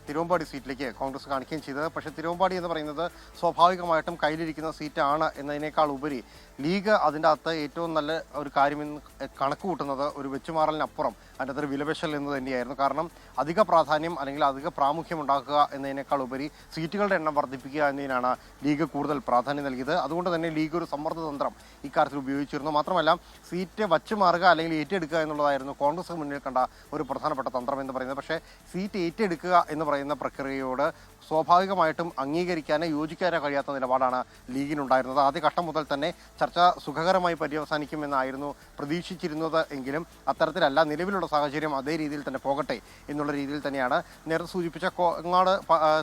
തിരുവമ്പാടി സീറ്റിലേക്ക് കോൺഗ്രസ് കാണിക്കുകയും ചെയ്തത്. പക്ഷേ തിരുവമ്പാടി എന്ന് പറയുന്നത് സ്വാഭാവികമായിട്ടും കയ്യിലിരിക്കുന്ന സീറ്റാണ് എന്നതിനേക്കാൾ ഉപരി ലീഗ് അതിൻ്റെ അകത്ത് ഏറ്റവും നല്ല ഒരു കാര്യമെന്ന് കണക്ക് കൂട്ടുന്നത് ഒരു വെച്ചുമാറലിനപ്പുറം അതിൻ്റെ അതൊരു വിലപേശൽ എന്ന് തന്നെയായിരുന്നു. കാരണം അധിക പ്രാധാന്യം അല്ലെങ്കിൽ അധിക പ്രാമുഖ്യം ഉണ്ടാക്കുക എന്നതിനേക്കാൾ ഉപരി സീറ്റുകളുടെ എണ്ണം വർദ്ധിപ്പിക്കുക എന്നതിനാണ് ലീഗ് കൂടുതൽ പ്രാധാന്യം നൽകിയത്. അതുകൊണ്ട് തന്നെ ലീഗ് ഒരു സമ്മർദ്ദ തന്ത്രം ഇക്കാര്യത്തിൽ ഉപയോഗിച്ചിരുന്നു. മാത്രമല്ല സീറ്റ് വച്ചുമാറുക അല്ലെങ്കിൽ ഏറ്റെടുക്കുക എന്നുള്ളതായിരുന്നു കോൺഗ്രസ് മുന്നിൽ കണ്ട ഒരു പ്രധാനപ്പെട്ട തന്ത്രം എന്ന് പറയുന്നത്. പക്ഷേ സീറ്റ് ഏറ്റെടുക്കുക എന്ന് പറയുന്ന പ്രക്രിയയോട് സ്വാഭാവികമായിട്ടും അംഗീകരിക്കാനോ യോജിക്കാനോ കഴിയാത്ത നിലപാടാണ് ലീഗിനുണ്ടായിരുന്നത്. ആദ്യഘട്ടം മുതൽ തന്നെ ചർച്ച സുഖകരമായി പര്യവസാനിക്കുമെന്നായിരുന്നു പ്രതീക്ഷിച്ചിരുന്നത്. എങ്കിലും അത്തരത്തിലല്ല. നിലവിലുള്ള സാഹചര്യം അതേ രീതിയിൽ തന്നെ പോകട്ടെ എന്നുള്ള രീതിയിൽ തന്നെയാണ്. നേരത്തെ സൂചിപ്പിച്ച കോങ്ങാട്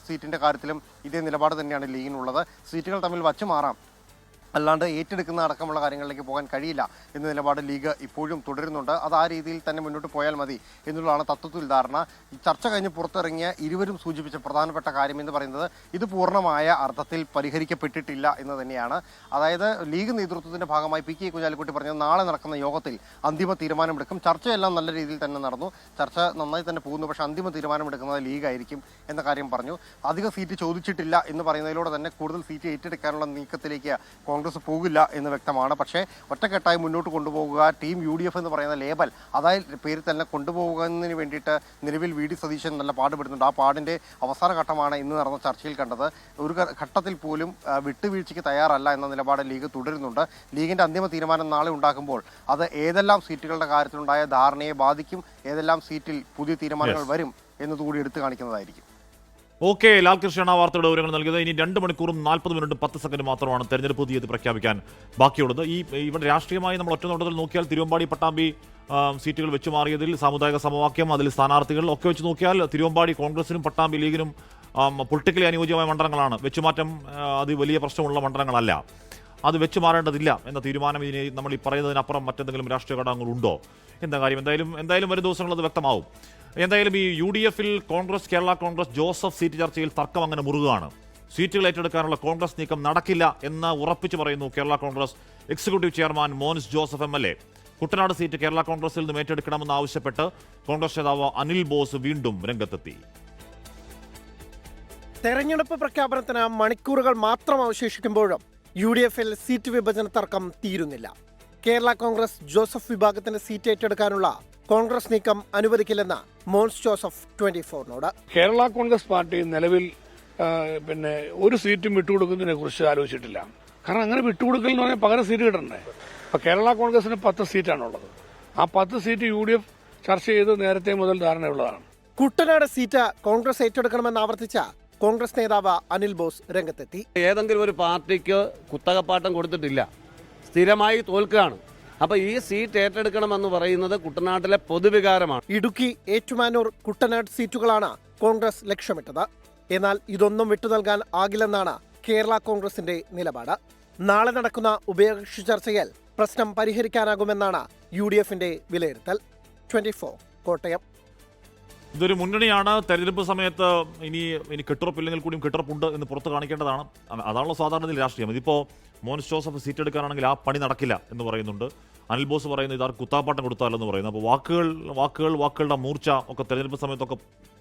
സീറ്റിൻ്റെ കാര്യത്തിലും ഇതേ നിലപാട് തന്നെയാണ് ലീഗിനുള്ളത്. സീറ്റുകൾ തമ്മിൽ വച്ചു മാറാം, അല്ലാണ്ട് ഏറ്റെടുക്കുന്ന അടക്കമുള്ള കാര്യങ്ങളിലേക്ക് പോകാൻ കഴിയില്ല എന്ന നിലപാട് ലീഗ് ഇപ്പോഴും തുടരുന്നുണ്ട്. അത് ആ രീതിയിൽ തന്നെ മുന്നോട്ട് പോയാൽ മതി എന്നുള്ളതാണ് തത്വത്തിൽ ധാരണ. ഈ ചർച്ച കഴിഞ്ഞ് പുറത്തിറങ്ങിയ ഇരുവരും സൂചിപ്പിച്ച പ്രധാനപ്പെട്ട കാര്യം എന്ന് പറയുന്നത് ഇത് പൂർണ്ണമായ അർത്ഥത്തിൽ പരിഹരിക്കപ്പെട്ടിട്ടില്ല എന്ന് തന്നെയാണ്. അതായത് ലീഗ് നേതൃത്വത്തിന്റെ ഭാഗമായി പി കെ കുഞ്ഞാലിക്കുട്ടി പറഞ്ഞത് നാളെ നടക്കുന്ന യോഗത്തിൽ അന്തിമ തീരുമാനമെടുക്കും. ചർച്ചയെല്ലാം നല്ല രീതിയിൽ തന്നെ നടന്നു, ചർച്ച നന്നായി തന്നെ പോകുന്നു. പക്ഷേ അന്തിമ തീരുമാനമെടുക്കുന്നത് ലീഗായിരിക്കും എന്ന കാര്യം പറഞ്ഞു. അധിക സീറ്റ് ചോദിച്ചിട്ടില്ല എന്ന് പറയുന്നതിലൂടെ തന്നെ കൂടുതൽ സീറ്റ് ഏറ്റെടുക്കാനുള്ള നീക്കത്തിലേക്ക് കോൺഗ്രസ് പോകില്ല എന്ന് വ്യക്തമാണ്. പക്ഷേ ഒറ്റക്കെട്ടായി മുന്നോട്ട് കൊണ്ടുപോകുക, ടീം UDF എന്ന് പറയുന്ന ലേബൽ അതായത് പേരിൽ തന്നെ കൊണ്ടുപോകുന്നതിന് വേണ്ടിയിട്ട് നിലവിൽ വി ഡി സതീശൻ നല്ല പാടുപെടുന്നുണ്ട്. ആ പാടിൻ്റെ അവസാന ഘട്ടമാണ് ഇന്ന് നടന്ന ചർച്ചയിൽ കണ്ടത്. ഒരു ഘട്ടത്തിൽ പോലും വിട്ടുവീഴ്ചയ്ക്ക് തയ്യാറല്ല എന്ന നിലപാട് ലീഗ് തുടരുന്നുണ്ട്. ലീഗിൻ്റെ അന്തിമ തീരുമാനം നാളെ ഉണ്ടാക്കുമ്പോൾ അത് ഏതെല്ലാം സീറ്റുകളുടെ കാര്യത്തിലുണ്ടായ ധാരണയെ ബാധിക്കും, ഏതെല്ലാം സീറ്റിൽ പുതിയ തീരുമാനങ്ങൾ വരും എന്നതുകൂടി എടുത്തു കാണിക്കുന്നതായിരിക്കും. ഓക്കെ, ലാൽകൃഷ്ണ വാർത്തയുടെ വിവരങ്ങൾ നൽകിയത്. ഇനി 2 മണിക്കൂറും 40 മിനിറ്റും 10 സെക്കൻഡ് മാത്രമാണ് തെരഞ്ഞെടുപ്പ് തീയതി പ്രഖ്യാപിക്കാൻ ബാക്കിയുള്ളത്. ഇവിടെ രാഷ്ട്രീയമായി നമ്മൾ ഒറ്റനോട്ടത്തിൽ നോക്കിയാൽ തിരുവമ്പാടി പട്ടാമ്പി സീറ്റുകൾ വെച്ചു മാറിയതിൽ സാമുദായിക സമവാക്യം, അതിൽ സ്ഥാനാർത്ഥികൾ ഒക്കെ വെച്ച് നോക്കിയാൽ തിരുവമ്പാടി കോൺഗ്രസിനും പട്ടാമ്പി ലീഗിനും പൊളിറ്റിക്കലി അനുയോജ്യമായ മണ്ഡലങ്ങളാണ്. വെച്ചുമാറ്റം അത് വലിയ പ്രശ്നമുള്ള മണ്ഡലങ്ങളല്ല. അത് വെച്ചു മാറേണ്ടതില്ല എന്ന തീരുമാനം ഇനി നമ്മൾ ഈ പറയുന്നതിനപ്പുറം മറ്റെന്തെങ്കിലും രാഷ്ട്രീയ ഘടകങ്ങളുണ്ടോ എന്ന കാര്യം എന്തായാലും വരും ദിവസങ്ങളിൽ അത് വ്യക്തമാവും. എന്തായാലും ഈ UDF-ൽ കോൺഗ്രസ്, കേരള കോൺഗ്രസ് ജോസഫ് സീറ്റ് ചർച്ചയിൽ തർക്കം അങ്ങനെ മുറുകുകയാണ്. സീറ്റുകൾ ഏറ്റെടുക്കാനുള്ള കോൺഗ്രസ് നീക്കം നടക്കില്ല എന്ന് ഉറപ്പിച്ചു പറയുന്നു Kerala Congress executive chairman Mons Joseph MLA. Kuttanad seat Kerala കോൺഗ്രസിൽ നിന്നും ഏറ്റെടുക്കണമെന്ന് ആവശ്യപ്പെട്ട് കോൺഗ്രസ് നേതാവ് അനിൽ ബോസ് വീണ്ടും രംഗത്തെത്തി. തെരഞ്ഞെടുപ്പ് പ്രഖ്യാപനത്തിന് മണിക്കൂറുകൾ മാത്രം അവശേഷിക്കുമ്പോഴും UDF-ൽ സീറ്റ് വിഭജന തർക്കം തീരുന്നില്ല. കേരള കോൺഗ്രസ് ജോസഫ് വിഭാഗത്തിന്റെ സീറ്റ് ഏറ്റെടുക്കാനുള്ള കോൺഗ്രസ് നീക്കം അനുവദിക്കില്ലെന്ന് മോൻസ് ജോസഫ് 24-നോട്. കേരള കോൺഗ്രസ് പാർട്ടി നിലവിൽ ഒരു സീറ്റും വിട്ടുകൊടുക്കുന്നതിനെ കുറിച്ച് ആലോചിച്ചിട്ടില്ല. കാരണം അങ്ങനെ വിട്ടുകൊടുക്കൽ എന്ന് പറഞ്ഞാൽ പകരം സീറ്റ് കിട്ടണ്ടേ. അപ്പൊ കേരള കോൺഗ്രസിന് 10 സീറ്റാണുള്ളത്. ആ 10 സീറ്റ് UDF ചർച്ച ചെയ്ത് നേരത്തെ മുതൽ ധാരണയുള്ളതാണ്. കുട്ടനാട് സീറ്റ് കോൺഗ്രസ് ഏറ്റെടുക്കണമെന്ന് ആവർത്തിച്ച കോൺഗ്രസ് നേതാവ് അനിൽ ബോസ് രംഗത്തെത്തി. ഏതെങ്കിലും ഒരു പാർട്ടിക്ക് കുത്തകപ്പാട്ടം കൊടുത്തിട്ടില്ല, സ്ഥിരമായി തോൽക്കുകയാണ്. അപ്പൊ ഈ സീറ്റ് ഏറ്റെടുക്കണമെന്ന് പറയുന്നത് കുട്ടനാട്ടിലെ പൊതുവികാരമാണ്. ഇടുക്കി, ഏറ്റുമാനൂർ, കുട്ടനാട് സീറ്റുകളാണ് കോൺഗ്രസ് ലക്ഷ്യമിട്ടത്. എന്നാൽ ഇതൊന്നും വിട്ടു നൽകാൻ ആകില്ലെന്നാണ് കേരള കോൺഗ്രസിന്റെ നിലപാട്. നാളെ നടക്കുന്ന ഉഭയകക്ഷി ചർച്ചയിൽ പ്രശ്നം പരിഹരിക്കാനാകുമെന്നാണ് UDF-ന്റെ വിലയിരുത്തൽ. 24 കോട്ടയം. ഇതൊരു മുന്നണിയാണ്. തെരഞ്ഞെടുപ്പ് സമയത്ത് ഇനി കെട്ടുറപ്പില്ലെങ്കിൽ കൂടിയും കെട്ടുറപ്പുണ്ട് എന്ന് പുറത്ത് കാണിക്കേണ്ടതാണ്. അതാണല്ലോ സാധാരണ രാഷ്ട്രീയം. ഇതിപ്പോൾ മോൻസ് ജോസഫ് സീറ്റ് എടുക്കാനാണെങ്കിൽ ആ പണി നടക്കില്ല എന്ന് പറയുന്നുണ്ട്. അനിൽ ബോസ് പറയുന്നത് ഇതാർക്ക് കുത്താപ്പാട്ടം കൊടുത്താലെന്ന് പറയുന്നു. അപ്പോൾ വാക്കുകളുടെ മൂർച്ച ഒക്കെ തെരഞ്ഞെടുപ്പ് സമയത്തൊക്കെ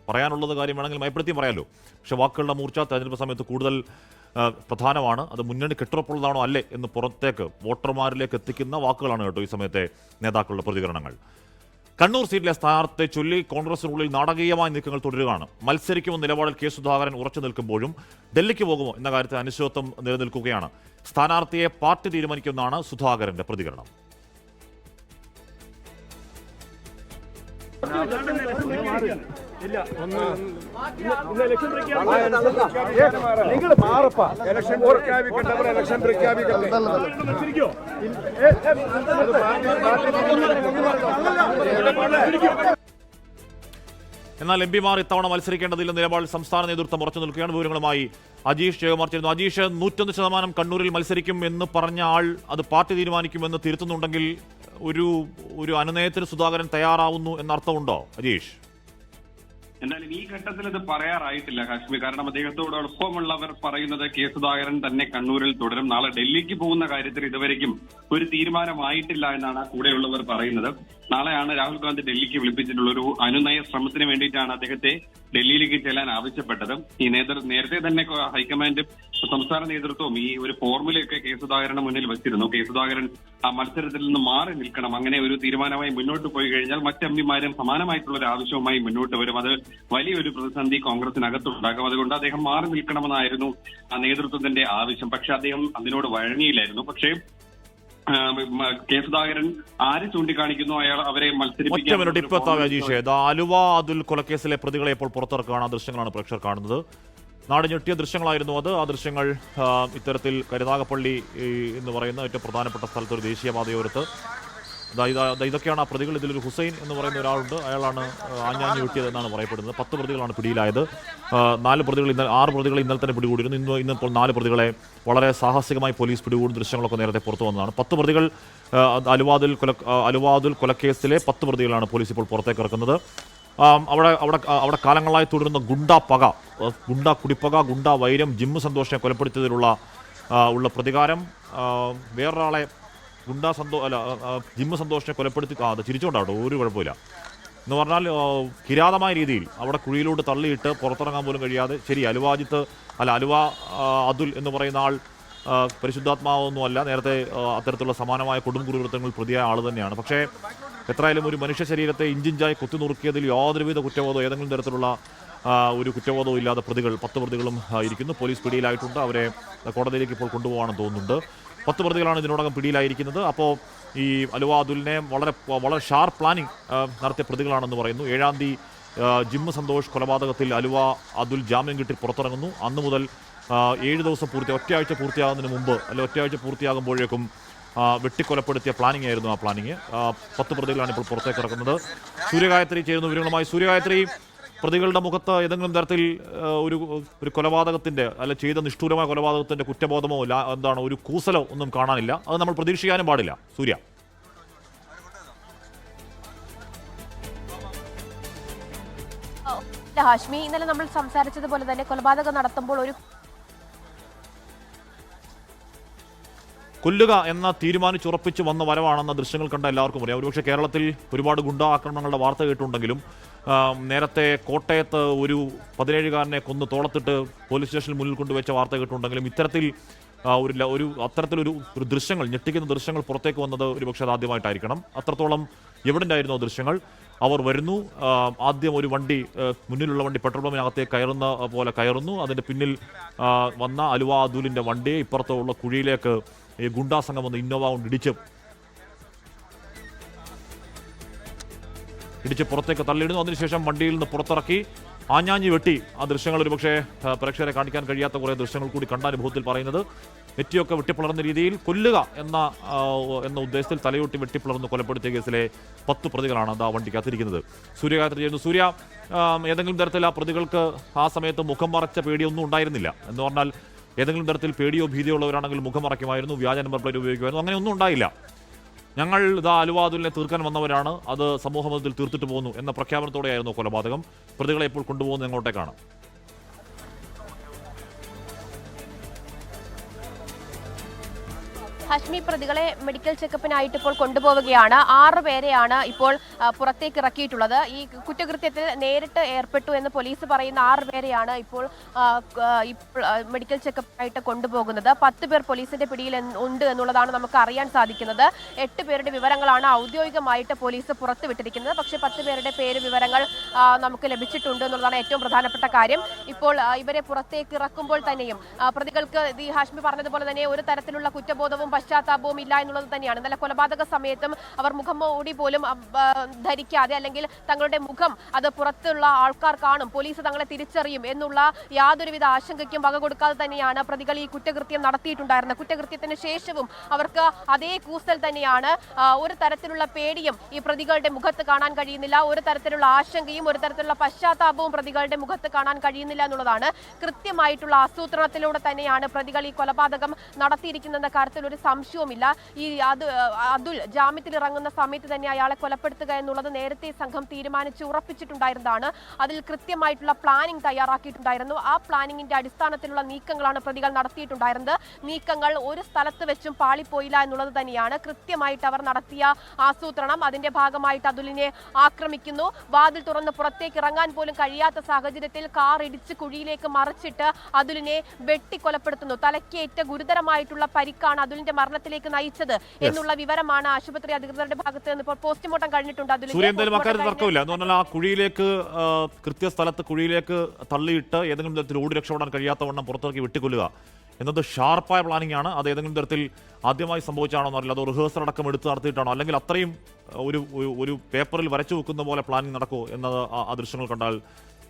പറയാനുള്ളത് കാര്യം വേണമെങ്കിൽ മയപ്പെടുത്തിയും പറയാമല്ലോ. പക്ഷേ വാക്കുകളുടെ മൂർച്ച തെരഞ്ഞെടുപ്പ് സമയത്ത് കൂടുതൽ പ്രധാനമാണ്. അത് മുന്നണി കെട്ടുറപ്പുള്ളതാണോ അല്ലേ എന്ന് പുറത്തേക്ക് വോട്ടർമാരിലേക്ക് എത്തിക്കുന്ന വാക്കുകളാണ് കേട്ടോ ഈ സമയത്തെ നേതാക്കളുടെ പ്രതികരണങ്ങൾ. കണ്ണൂർ സീറ്റിലെ സ്ഥാനാർത്ഥിയെ ചൊല്ലി കോൺഗ്രസിനുള്ളിൽ നാടകീയമായ നീക്കങ്ങൾ തുടരുകയാണ്. മത്സരിക്കുമെന്ന നിലപാടിൽ കെ സുധാകരൻ ഉറച്ചു നിൽക്കുമ്പോഴും ഡൽഹിക്ക് പോകുമോ എന്ന കാര്യത്തിൽ അനിശ്ചിതത്വം നിലനിൽക്കുകയാണ്. സ്ഥാനാർത്ഥിയെ പാർട്ടി തീരുമാനിക്കുമെന്നാണ് സുധാകരന്റെ പ്രതികരണം. എന്നാൽ MP-മാർ ഇത്തവണ മത്സരിക്കേണ്ടതില്ല നിലപാടിൽ സംസ്ഥാന നേതൃത്വം ഉറച്ചു നിൽക്കുകയാണ്. വിവരങ്ങളുമായി അജീഷ് ജയകുമാർ ചേരുന്നു. അജീഷ്, 101% കണ്ണൂരിൽ മത്സരിക്കും എന്ന് പറഞ്ഞ ആൾ അത് പാർട്ടി തീരുമാനിക്കുമെന്ന് തിരുത്തുന്നുണ്ടെങ്കിൽ ഒരു അനുനയത്തിന് സുധാകരൻ തയ്യാറാവുന്നു എന്നർത്ഥമുണ്ടോ അജീഷ്? എന്തായാലും ഈ ഘട്ടത്തിൽ ഇത് പറയാറായിട്ടില്ല ഹാഷ്മി. കാരണം അദ്ദേഹത്തോടൊപ്പമുള്ളവർ പറയുന്നത് കെ സുധാകരൻ തന്നെ കണ്ണൂരിൽ തുടരും. നാളെ ഡൽഹിക്ക് പോകുന്ന കാര്യത്തിൽ ഇതുവരെയ്ക്കും ഒരു തീരുമാനമായിട്ടില്ല എന്നാണ് കൂടെയുള്ളവർ പറയുന്നത്. നാളെയാണ് രാഹുൽ ഗാന്ധി ഡൽഹിക്ക് വിളിപ്പിച്ചിട്ടുള്ള ഒരു അനുനയ ശ്രമത്തിന് വേണ്ടിയിട്ടാണ് അദ്ദേഹത്തെ ഡൽഹിയിലേക്ക് ചെല്ലാൻ ആവശ്യപ്പെട്ടത്. ഈ നേരത്തെ തന്നെ ഹൈക്കമാൻഡും സംസ്ഥാന നേതൃത്വവും ഈ ഒരു ഫോർമുലയൊക്കെ കെ സുധാകരന് മുന്നിൽ വെച്ചിരുന്നു. കെ സുധാകരൻ ആ മത്സരത്തിൽ നിന്ന് മാറി നിൽക്കണം, അങ്ങനെ ഒരു തീരുമാനമായി മുന്നോട്ട് പോയി കഴിഞ്ഞാൽ മറ്റ് എംപിമാരും സമാനമായിട്ടുള്ള ഒരു ആവശ്യവുമായി മുന്നോട്ട് വരും. അത് വലിയൊരു പ്രതിസന്ധി കോൺഗ്രസിനകത്തുണ്ടാകും. അതുകൊണ്ട് അദ്ദേഹം മാറി നിൽക്കണമെന്നായിരുന്നു ആ നേതൃത്വത്തിന്റെ ആവശ്യം. പക്ഷെ അദ്ദേഹം അതിനോട് വഴങ്ങിയില്ലായിരുന്നു. പക്ഷേ കെ സുധാകരൻ ആര് ചൂണ്ടിക്കാണിക്കുന്നു അവരെ മത്സരിപ്പിക്കാൻ. ആലുവ അതുൽ കൊലക്കേസിലെ പ്രതികളെ ഇപ്പോൾ പുറത്തിറക്കുകയാണ്. ആ ദൃശ്യങ്ങളാണ് പ്രേക്ഷകർ കാണുന്നത്. നാട് ഞെട്ടിയ ദൃശ്യങ്ങളായിരുന്നു അത്. ആ ദൃശ്യങ്ങൾ ഇത്തരത്തിൽ കരുനാഗപ്പള്ളി എന്ന് പറയുന്ന ഏറ്റവും പ്രധാനപ്പെട്ട സ്ഥലത്ത് ഒരു ദേശീയപാതയോരത്ത് ഇതൊക്കെയാണ് ആ പ്രതികൾ. ഇതിലൊരു ഹുസൈൻ എന്ന് പറയുന്ന ഒരാളുണ്ട്. അയാളാണ് ആഞ്ഞാഞ്ഞു വെട്ടിയതെന്നാണ് പറയപ്പെടുന്നത്. 10 പ്രതികളാണ് പിടിയിലായത്. 6 പ്രതികൾ ഇന്നലെ തന്നെ പിടികൂടിയിരുന്നു. ഇന്നിപ്പോൾ 4 പ്രതികളെ വളരെ സാഹസികമായി പോലീസ് പിടികൂടുന്ന ദൃശ്യങ്ങളൊക്കെ നേരത്തെ പുറത്തു വന്നതാണ്. 10 പ്രതികൾ അലുവാദുൽ കൊലക്കേസിലെ 10 പ്രതികളാണ് പോലീസ് ഇപ്പോൾ പുറത്തേക്ക് ഇറക്കുന്നത്. അവിടെ കാലങ്ങളായി തുടരുന്ന ഗുണ്ടാ പക, ഗുണ്ടാ കുടിപ്പക, ഗുണ്ടാ വൈരം, ജിമ്മു സന്തോഷിനെ കൊലപ്പെടുത്തിയതിലുള്ള പ്രതികാരം, വേറൊരാളെ ജിമ്മു സന്തോഷിനെ കൊലപ്പെടുത്തി അത് ചിരിച്ചുകൊണ്ടാട്ടോ, ഒരു കുഴപ്പമില്ല എന്ന് പറഞ്ഞാൽ കിരാതമായ രീതിയിൽ അവിടെ കുഴിയിലോട്ട് തള്ളിയിട്ട് പുറത്തിറങ്ങാൻ പോലും കഴിയാതെ. ശരി, അലുവ അതുൽ എന്ന് പറയുന്ന ആൾ പരിശുദ്ധാത്മാവൊന്നുമല്ല, നേരത്തെ അത്തരത്തിലുള്ള സമാനമായ കൊടുംക്രൂരത്വങ്ങളിൽ പ്രതിയായ ആൾ തന്നെയാണ്. പക്ഷേ എത്രയായാലും ഒരു മനുഷ്യ ശരീരത്തെ ഇഞ്ചിഞ്ചായി കുത്തി നുറുക്കിയതിൽ യാതൊരുവിധ കുറ്റബോധമോ ഏതെങ്കിലും തരത്തിലുള്ള ഒരു കുറ്റബോധവും ഇല്ലാതെ 10 പ്രതികളും ഇരിക്കുന്നു. പോലീസ് പിടിയിലായിട്ടുണ്ട്. അവരെ കോടതിയിലേക്ക് ഇപ്പോൾ കൊണ്ടുപോകാണെന്ന് തോന്നുന്നുണ്ട്. 10 പ്രതികളാണ് ഇതിനോടകം പിടിയിലായിരിക്കുന്നത്. അപ്പോൾ ഈ അലുവ അതുലിനെ വളരെ ഷാർപ്പ് പ്ലാനിങ് നടത്തിയ പ്രതികളാണെന്ന് പറയുന്നു. 7-ാം തീയതി ജിമ്മു സന്തോഷ് കൊലപാതകത്തിൽ അലുവ അതുൽ ജാമ്യം കിട്ടി പുറത്തിറങ്ങുന്നു. അന്ന് മുതൽ 7 ദിവസം ഒറ്റയാഴ്ച പൂർത്തിയാകുന്നതിന് മുമ്പ് ഒറ്റയാഴ്ച പൂർത്തിയാകുമ്പോഴേക്കും വെട്ടിക്കൊലപ്പെടുത്തിയ പ്ലാനിംഗ് ആയിരുന്നു. ആ പ്ലാനിങ് 10 പ്രതികളാണ് ഇപ്പോൾ പുറത്തേക്ക് ഇറക്കുന്നത്. സൂര്യഗായത്രി ചേരുന്ന വിവരങ്ങളുമായി. സൂര്യഗായത്രി, പ്രതികളുടെ മുഖത്ത് ഏതെങ്കിലും തരത്തിൽ ഒരു കൊലപാതകത്തിന്റെ ചെയ്ത നിഷ്ഠൂരമായ കൊലപാതകത്തിന്റെ കുറ്റബോധമോ എന്താണ് ഒരു കൂസലോ ഒന്നും കാണാനില്ല. അത് നമ്മൾ പ്രതീക്ഷിക്കാനും പാടില്ല. സൂര്യ, ഹാഷ്മി, ഇന്നലെ നമ്മൾ സംസാരിച്ചതുപോലെ തന്നെ കൊലപാതകം നടത്തുമ്പോൾ ഒരു കൊല്ലുക എന്ന തീരുമാനിച്ചുറപ്പിച്ച് വന്ന വരവാണെന്ന ദൃശ്യങ്ങൾ കണ്ട എല്ലാവർക്കും അറിയാം. ഒരുപക്ഷെ കേരളത്തിൽ ഒരുപാട് ഗുണ്ടാ ആക്രമണങ്ങളുടെ വാർത്ത കേട്ടുണ്ടെങ്കിലും നേരത്തെ കോട്ടയത്ത് ഒരു 17-കാരനെ കൊന്ന് തോളത്തിട്ട് പോലീസ് സ്റ്റേഷനിൽ മുന്നിൽ കൊണ്ടുവച്ച വാർത്ത കേട്ടുണ്ടെങ്കിലും ഇത്തരത്തിൽ അത്തരത്തിലൊരു ദൃശ്യങ്ങൾ, ഞെട്ടിക്കുന്ന ദൃശ്യങ്ങൾ പുറത്തേക്ക് വന്നത് ഒരുപക്ഷെ അതാദ്യമായിട്ടായിരിക്കണം. അത്രത്തോളം എവിഡൻ്റ് ആയിരുന്നു ദൃശ്യങ്ങൾ. അവർ വരുന്നു, ആദ്യം ഒരു വണ്ടി, മുന്നിലുള്ള വണ്ടി പെട്രോൾ പമ്പിനകത്തേക്ക് കയറുന്ന പോലെ കയറുന്നു. അതിൻ്റെ പിന്നിൽ വന്ന അലുവ അതുലിൻ്റെ വണ്ടിയെ ഇപ്പുറത്തുള്ള കുഴിയിലേക്ക് ഈ ഗുണ്ടാ സംഘം വന്ന് ഇന്നോവ കൊണ്ട് ഇടിച്ച് പുറത്തേക്ക് തള്ളിയിടുന്നു. അതിനുശേഷം വണ്ടിയിൽ നിന്ന് പുറത്തിറക്കി ആഞ്ഞാഞ്ഞി വെട്ടി. ആ ദൃശ്യങ്ങൾ ഒരുപക്ഷെ പ്രേക്ഷകരെ കാണിക്കാൻ കഴിയാത്ത കുറേ ദൃശ്യങ്ങൾ കൂടി കണ്ട അനുഭവത്തിൽ പറയുന്നത് നെറ്റിയൊക്കെ വെട്ടിപ്പിളർന്ന രീതിയിൽ കൊല്ലുക എന്ന ഉദ്ദേശത്തിൽ തലയൊട്ടി വെട്ടിപ്പിളർന്ന് കൊലപ്പെടുത്തിയ കേസിലെ 10 പ്രതികളാണ് ആ വണ്ടിക്കകത്തിരിക്കുന്നത്. സൂര്യഗായത്രി ചെയ്യുന്നു. സൂര്യ, ഏതെങ്കിലും തരത്തിൽ ആ പ്രതികൾക്ക് ആ സമയത്ത് മുഖം മറച്ച പേടിയൊന്നും ഉണ്ടായിരുന്നില്ല എന്ന് പറഞ്ഞാൽ ഏതെങ്കിലും തരത്തിൽ പേടിയോ ഭീതിയോ ഉള്ളവരാണെങ്കിൽ മുഖം മറയ്ക്കുമായിരുന്നു, വ്യാജ നമ്പർ പ്ലേറ്റ് ഉപയോഗിക്കുമായിരുന്നു, അങ്ങനെയൊന്നും ഉണ്ടായില്ല. ഞങ്ങൾ അലുവ അതുലിനെ തീർക്കാൻ വന്നവരാണ്, അത് സമൂഹമധ്യത്തിൽ തീർത്തിട്ട് പോകുന്നു എന്ന പ്രഖ്യാപനത്തോടെയായിരുന്നു കൊലപാതകം. പ്രതികളെ ഇപ്പോൾ കൊണ്ടുപോകുന്നത് എങ്ങോട്ടേക്കാണ്? ഹാഷ്മി, പ്രതികളെ മെഡിക്കൽ ചെക്കപ്പിനായിട്ട് ഇപ്പോൾ കൊണ്ടുപോവുകയാണ്. 6 പേരെയാണ് ഇപ്പോൾ പുറത്തേക്ക് ഇറക്കിയിട്ടുള്ളത്. ഈ കുറ്റകൃത്യത്തിൽ നേരിട്ട് ഏർപ്പെട്ടു എന്ന് പോലീസ് പറയുന്ന 6 പേരെയാണ് ഇപ്പോൾ മെഡിക്കൽ ചെക്കപ്പിനായിട്ട് കൊണ്ടുപോകുന്നത്. 10 പേർ പോലീസിന്റെ പിടിയിൽ ഉണ്ട് എന്നുള്ളതാണ് നമുക്ക് അറിയാൻ സാധിക്കുന്നത്. 8 പേരുടെ വിവരങ്ങളാണ് ഔദ്യോഗികമായിട്ട് പോലീസ് പുറത്തുവിട്ടിരിക്കുന്നത്. പക്ഷേ 10 പേരുടെ പേര് വിവരങ്ങൾ നമുക്ക് ലഭിച്ചിട്ടുണ്ട് എന്നുള്ളതാണ് ഏറ്റവും പ്രധാനപ്പെട്ട കാര്യം. ഇപ്പോൾ ഇവരെ പുറത്തേക്ക് ഇറക്കുമ്പോൾ തന്നെയും പ്രതികൾക്ക് ഈ ഹാഷ്മി പറഞ്ഞതുപോലെ തന്നെ ഒരു തരത്തിലുള്ള കുറ്റബോധവും പശ്ചാത്താപവും ഇല്ല എന്നുള്ളത് തന്നെയാണ്. ഇന്നലെ കൊലപാതക സമയത്തും അവർ മുഖംമൂടി പോലും ധരിക്കാതെ, അല്ലെങ്കിൽ തങ്ങളുടെ മുഖം അത് പുറത്തുള്ള ആൾക്കാർ കാണും, പോലീസ് തങ്ങളെ തിരിച്ചറിയും എന്നുള്ള യാതൊരുവിധ ആശങ്കയ്ക്കും വക കൊടുക്കാതെ തന്നെയാണ് പ്രതികൾ ഈ കുറ്റകൃത്യം നടത്തിയിട്ടുണ്ടായിരുന്നത്. കുറ്റകൃത്യത്തിന് ശേഷവും അവർക്ക് അതേ കൂസൽ തന്നെയാണ്. ഒരു തരത്തിലുള്ള പേടിയും ഈ പ്രതികളുടെ മുഖത്ത് കാണാൻ കഴിയുന്നില്ല. ഒരു തരത്തിലുള്ള ആശങ്കയും ഒരു തരത്തിലുള്ള പശ്ചാത്താപവും പ്രതികളുടെ മുഖത്ത് കാണാൻ കഴിയുന്നില്ല എന്നുള്ളതാണ്. കൃത്യമായിട്ടുള്ള ആസൂത്രണത്തിലൂടെ തന്നെയാണ് പ്രതികൾ ഈ കൊലപാതകം നടത്തിയിരിക്കുന്ന കാര്യത്തിൽ ഒരു സംശയവുമില്ല. ഈ അതുൽ ജാമ്യത്തിൽ ഇറങ്ങുന്ന സമയത്ത് തന്നെ അയാളെ കൊലപ്പെടുത്തുക എന്നുള്ളത് നേരത്തെ സംഘം തീരുമാനിച്ച് ഉറപ്പിച്ചിട്ടുണ്ടായിരുന്നതാണ്. അതിൽ കൃത്യമായിട്ടുള്ള പ്ലാനിംഗ് തയ്യാറാക്കിയിട്ടുണ്ടായിരുന്നു. ആ പ്ലാനിങ്ങിന്റെ അടിസ്ഥാനത്തിലുള്ള നീക്കങ്ങളാണ് പ്രതികൾ നടത്തിയിട്ടുണ്ടായിരുന്നത്. നീക്കങ്ങൾ ഒരു സ്ഥലത്ത് വെച്ചും പാളിപ്പോയില്ല എന്നുള്ളത് തന്നെയാണ്. കൃത്യമായിട്ട് അവർ നടത്തിയ ആസൂത്രണം. അതിന്റെ ഭാഗമായിട്ട് അതുലിനെ ആക്രമിക്കുന്നു. വാതിൽ തുറന്ന് പുറത്തേക്ക് ഇറങ്ങാൻ പോലും കഴിയാത്ത സാഹചര്യത്തിൽ കാർ ഇടിച്ച് കുഴിയിലേക്ക് മറിച്ചിട്ട് അതുലിനെ വെട്ടിക്കൊലപ്പെടുത്തുന്നു. തലക്കേറ്റ ഗുരുതരമായിട്ടുള്ള പരിക്കാണ് അതുലിന്റെ മരണത്തിലേക്ക് നയിച്ചത് എന്നുള്ള വിവരമാണ് ആശുപത്രി അധികൃതരുടെ ഭാഗത്ത് നിന്ന് ഇപ്പോൾ പോസ്റ്റ്മോർട്ടം കഴിഞ്ഞിട്ടുണ്ട്. തർക്കമില്ല എന്ന് പറഞ്ഞാൽ ആ കുഴിയിലേക്ക് കൃത്യസ്ഥലത്ത് കുഴിയിലേക്ക് തള്ളിയിട്ട് ഏതെങ്കിലും തരത്തിൽ ഓടി രക്ഷപ്പെടാൻ കഴിയാത്തവണ്ണം പുറത്തേക്ക് വെട്ടിക്കൊല്ലുക എന്നത് ഷാർപ്പായ പ്ലാനിംഗ് ആണ്. അത് ഏതെങ്കിലും തരത്തിൽ ആദ്യമായി സംഭവിച്ചാണോ എന്നറിയില്ല. അത് റിഹേഴ്സൽ അടക്കം എടുത്ത് നടത്തിയിട്ടാണോ, അല്ലെങ്കിൽ അത്രയും ഒരു പേപ്പറിൽ വരച്ചു വെക്കുന്ന പോലെ പ്ലാനിംഗ് നടക്കുമോ എന്നത് ആ ദൃശ്യങ്ങൾ കണ്ടാൽ